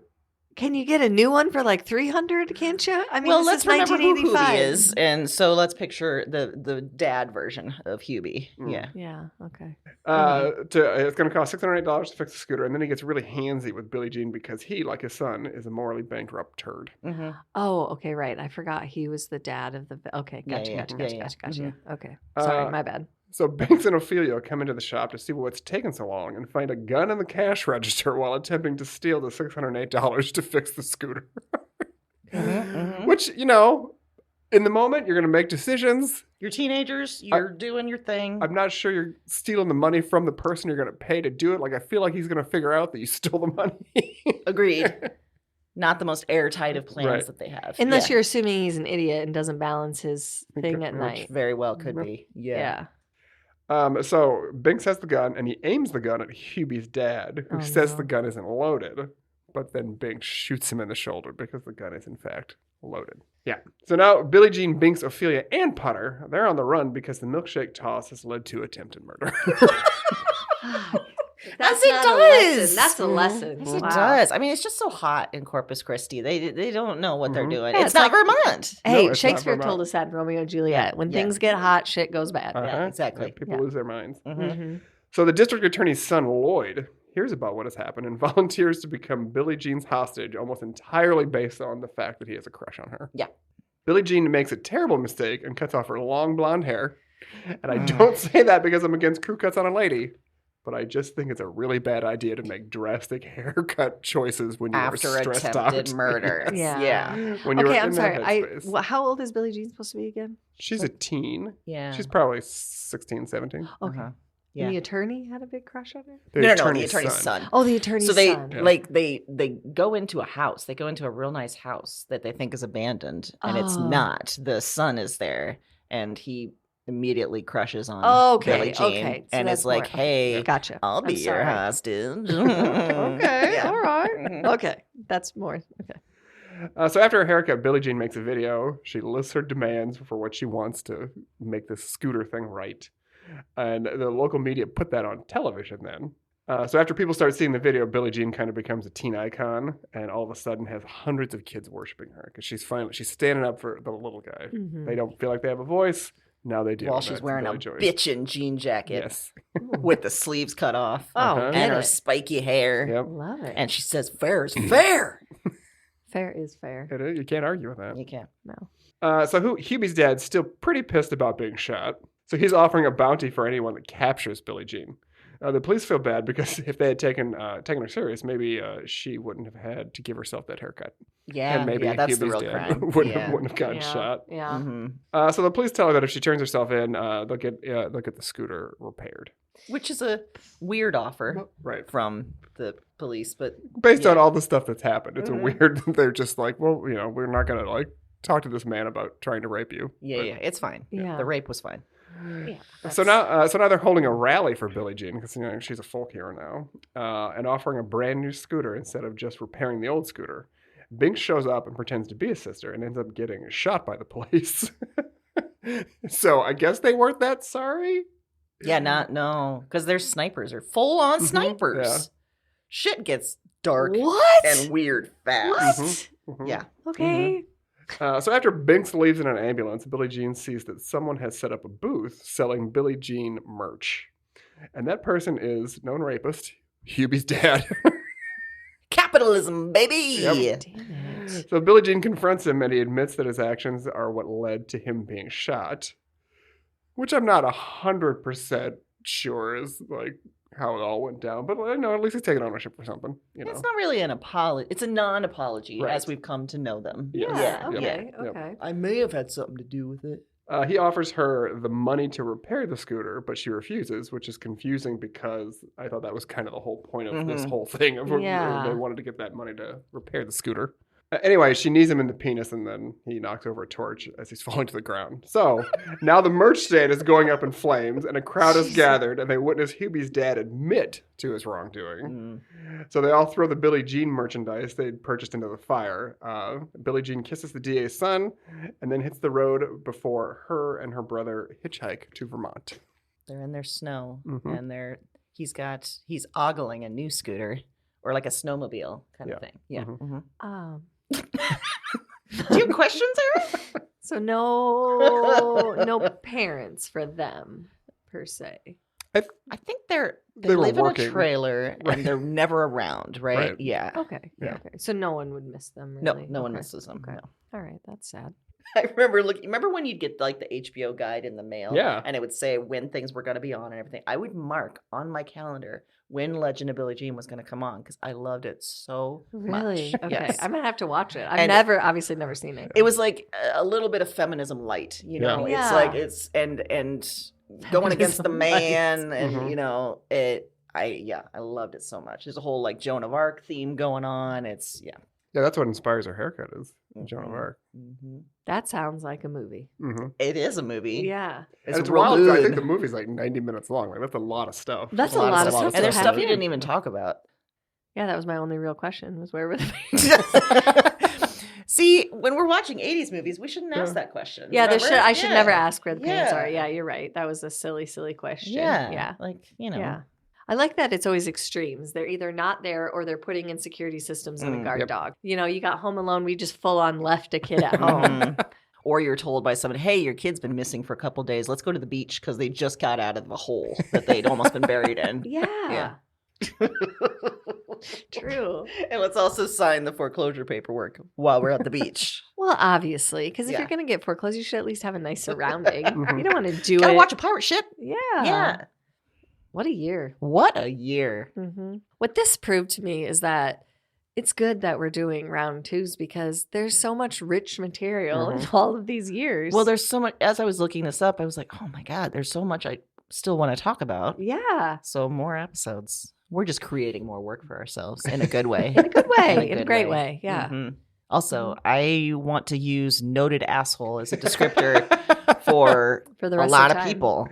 Can you get a new one for like $300? Can't you? I mean, Well, this let's is remember who 1985. Hubie is. And so let's picture the dad version of Hubie. Mm. Yeah. Yeah. Okay. It's going to cost $608 to fix the scooter, and then he gets really handsy with Billie Jean because he, like his son, is a morally bankrupt turd. Mm-hmm. Oh, okay. Right. I forgot he was the dad of the. Okay. Yeah, Gotcha. yeah, Gotcha. yeah, Gotcha. yeah. Gotcha. Gotcha. Mhm. Okay. Sorry. Uh, My bad. So Binks and Ophelia come into the shop to see what's taking so long and find a gun in the cash register while attempting to steal the $608 to fix the scooter. Mm-hmm. Which, in the moment, you're going to make decisions. You're teenagers. You're doing your thing. I'm not sure you're stealing the money from the person you're going to pay to do it. Like, I feel like he's going to figure out that you stole the money. Agreed. Not the most airtight of plans Right. that they have. Unless Yeah. you're assuming he's an idiot and doesn't balance his thing at Which night. Very well could be. Yeah. So Binks has the gun, and he aims the gun at Hubie's dad, who Oh, says no. the gun isn't loaded. but then Binks shoots him in the shoulder because the gun is in fact loaded. Yeah. So now Billie Jean, Binks, Ophelia, and Putter, they're on the run because the milkshake toss has led to attempted murder. That's As it not a does. lesson. That's a lesson. Yes, it Wow. does. I mean, it's just so hot in Corpus Christi. They don't know what they're doing. Yeah, it's not Vermont. Hey, it's not Shakespeare Vermont. told us that in Romeo and Juliet. When Yeah. things get hot, shit goes bad. Yeah, exactly. Yeah, people Yeah. lose their minds. Mm-hmm. So the district attorney's son, Lloyd, hears about what has happened and volunteers to become Billie Jean's hostage almost entirely based on the fact that he has a crush on her. Yeah. Billie Jean makes a terrible mistake and cuts off her long blonde hair. And I don't say that because I'm against crew cuts on a lady, but I just think it's a really bad idea to make drastic haircut choices when you're After stressed attempted out. murder. Yeah. Yeah. When you're Okay, in I'm that sorry. headspace. How old is Billie Jean supposed to be again? She's a teen. Yeah. She's probably 16, 17. Okay. Uh-huh. And Yeah. the attorney had a big crush on her? No, the attorney's son. Oh, the attorney's So they son. Yeah. they go into a house. They go into a real nice house that they think is abandoned, and it's Oh. not. The son is there, and he immediately crushes on Okay, Billie Jean, okay. So and that's it's like, more- "Hey, Gotcha. I'll be I'm your sorry. hostage." Okay, Yeah. all right. Mhm. Okay, that's more. Okay. So after her haircut, Billie Jean makes a video. She lists her demands for what she wants to make this scooter thing right. And the local media put that on television then. So after people start seeing the video, Billie Jean kind of becomes a teen icon and all of a sudden has hundreds of kids worshiping her because she's standing up for the little guy. Mhm. They don't feel like they have a voice. Now they do. While And she's that's wearing a Billy Joy. bitchin' jean jacket Yes. with the sleeves cut off, Oh, Uh-huh. get and her it. spiky hair, Yep. Love it. and she says, "Fair is fair." Fair is fair. It is. You can't argue with that. You can't. No. So Hubie's dad's still pretty pissed about being shot. So he's offering a bounty for anyone that captures Billie Jean. The police feel bad because if they had taken her serious, maybe she wouldn't have had to give herself that haircut. Yeah, And maybe yeah, that's the Hubie's real dad crime. wouldn't Yeah. have gotten Yeah. shot. Yeah. Mhm. So the police tell her that if she turns herself in, they'll get the scooter repaired. Which is a weird offer Right. from the police, but Based on Yeah. all the stuff that's happened, it's Mhm. a weird. They're just like, well, we're not gonna like talk to this man about trying to rape you. yeah, But- yeah, it's fine. Yeah. The rape was fine. Yeah. So now they're holding a rally for Billie Jean because she's a folk hero now, and offering a brand new scooter instead of just repairing the old scooter. Binks shows up and pretends to be his sister and ends up getting shot by the police. So I guess they weren't that sorry. Yeah, no, because they're snipers, or full on Mhm, snipers. yeah. Shit gets dark What? and weird fast. What? Mhm. Yeah. Okay. So after Binks leaves in an ambulance, Billie Jean sees that someone has set up a booth selling Billie Jean merch, and that person is known rapist Hubie's dad. Capitalism, baby. Yep. Damn it. So Billie Jean confronts him and he admits that his actions are what led to him being shot, which I'm not 100% sure is like how it all went down, but at least he's taking ownership for something. It's not really an apology. It's a non-apology, Right. as we've come to know them. Yes. Yeah. Yep. Okay. Yep. Okay. I may have had something to do with it. He offers her the money to repair the scooter, but she refuses, which is confusing because I thought that was kind of the whole point of this Mhm. whole thing. Of Yeah. They wanted to get that money to repair the scooter. Anyway, she knees him in the penis and then he knocks over a torch as he's falling to the ground. So now the merch stand is going up in flames and a crowd is gathered and they witness Hubie's dad admit to his wrongdoing. So they all throw the Billie Jean merchandise they'd purchased into the fire. Billie Jean kisses the DA's son and then hits the road before her and her brother hitchhike to Vermont. They're in their snow, Mhm. and he's ogling a new scooter, or like a snowmobile kind Yeah. of thing. Yeah. Mhm. Mhm. Do Do you have questions, Sarah? So no parents for them per se. I think they They were live in working. a trailer Right. and they're never around, right? Right. Yeah. Okay. Yeah. Okay. So no one would miss them. No, Really? no one Okay. misses them. Okay. No. All right. That's sad. I remember when you'd get like the HBO guide in the mail, Yeah. and it would say when things were going to be on and everything. I would mark on my calendar when Legend of Billie Jean was going to come on because I loved it so Really? much. Okay. Yes. I'm gonna have to watch it. I've And- obviously never seen it. It was like a little bit of feminism light, you know. Yeah. It's like it's and going against the Feminism light. man, and Mhm. you know it. I loved it so much. There's a whole like Joan of Arc theme going on. It's Yeah, that's what inspires her haircut is Joan of Mhm. Arc. That sounds like a movie. Mm-hmm. It is a movie. Yeah. It's, It's real wild. 'Cause I think good. the movie's like 90 minutes long. Like that's a lot of stuff. That's a lot of stuff. And there's to stuff you have. didn't even talk about. Yeah, that was my only real question, was where were the pants? See, when we're watching 80s movies, we shouldn't ask that question. Yeah, remember? I should never ask where the pants Yeah. are. Yeah, you're right. That was a silly, silly question. Yeah. Like, Yeah. I like that it's always extremes. They're either not there or they're putting in security systems and a guard dog. You know, you got Home Alone, we just full on left a kid at home. Or you're told by somebody, hey, your kid's been missing for a couple days. Let's go to the beach because they just got out of the hole that they'd almost been buried in. Yeah. True. And let's also sign the foreclosure paperwork while we're at the beach. Well, obviously, because if Yeah. you're going to get foreclosed, you should at least have a nice surrounding. You don't want to do Gotta it. watch a pirate ship. Yeah. Yeah. What a year. What a year. Mm-hmm. What this proved to me is that it's good that we're doing round twos because there's so much rich material in all of these years. Well, there's so much. As I was looking this up, I was like, oh my God, there's so much I still want to talk about. Yeah. So more episodes. We're just creating more work for ourselves in a good way. In a good way. In In a a good great way. way. Yeah. Mhm. Also, I want to use noted asshole as a descriptor for For the a rest lot of of time. people.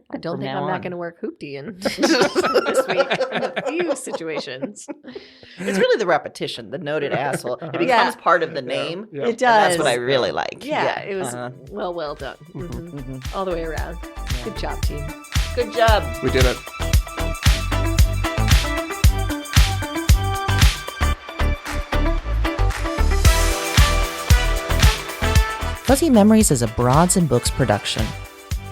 I don't from think now I'm not on. going to work hoopty in this week in a few situations. It's really the repetition, the noted asshole. It becomes Yeah. part of the name. Yeah. It And does. that's what I really like. Yeah, it was Uh-huh. well done. Mhm. Mhm. All the way around. Good job, team. Good job. We did it. Fuzzy Memories is a Broads and Books production.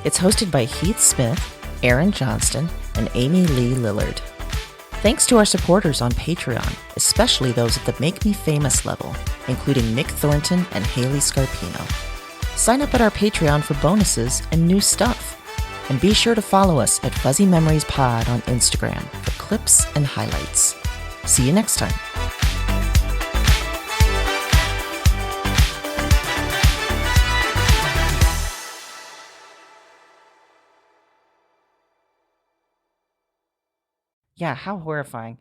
It's hosted by Heath Smith, Aaron Johnston, and Amy Lee Lillard. Thanks to our supporters on Patreon, especially those at the Make Me Famous level, including Nick Thornton and Haley Scarpino. Sign up at our Patreon for bonuses and new stuff. And be sure to follow us at Fuzzy Memories Pod on Instagram for clips and highlights. See you next time. Yeah, how horrifying.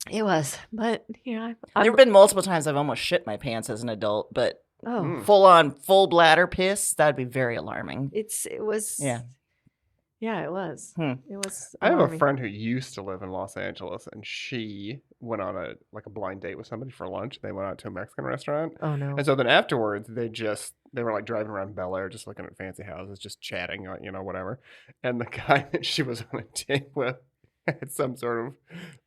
It was, but yeah. There have been multiple times I've almost shit my pants as an adult, but Oh, full bladder piss, that'd be very alarming. it was. Yeah. Yeah, it was. Hmm. It was. I have a alarming. friend who used to live in Los Angeles, and she went on a blind date with somebody for lunch. They went out to a Mexican restaurant, Oh no. and so then afterwards, they were like driving around Bel Air, just looking at fancy houses, just chatting, whatever. And the guy that she was on a date with had some sort of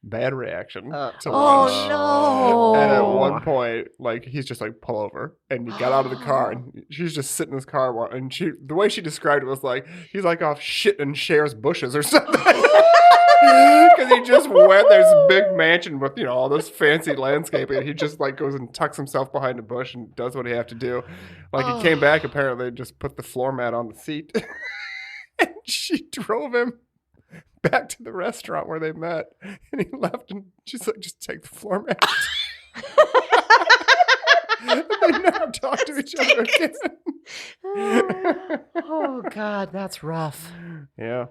bad reaction to lunch. Oh no. And at one point, like, he's just like, pull over. And he got out of the car, and she's just sitting in his car. And the way she described it was like, he's like off shit in Cher's bushes or something. Because he just went, there's a big mansion with, all this fancy landscaping. And he just like goes and tucks himself behind a bush and does what he have to do. Like, he came back, apparently just put the floor mat on the seat. And she drove him back to the restaurant where they met, and he left, and she's like, just take the floor mat. And they never talked to each other again. Oh, God, that's rough. Yeah.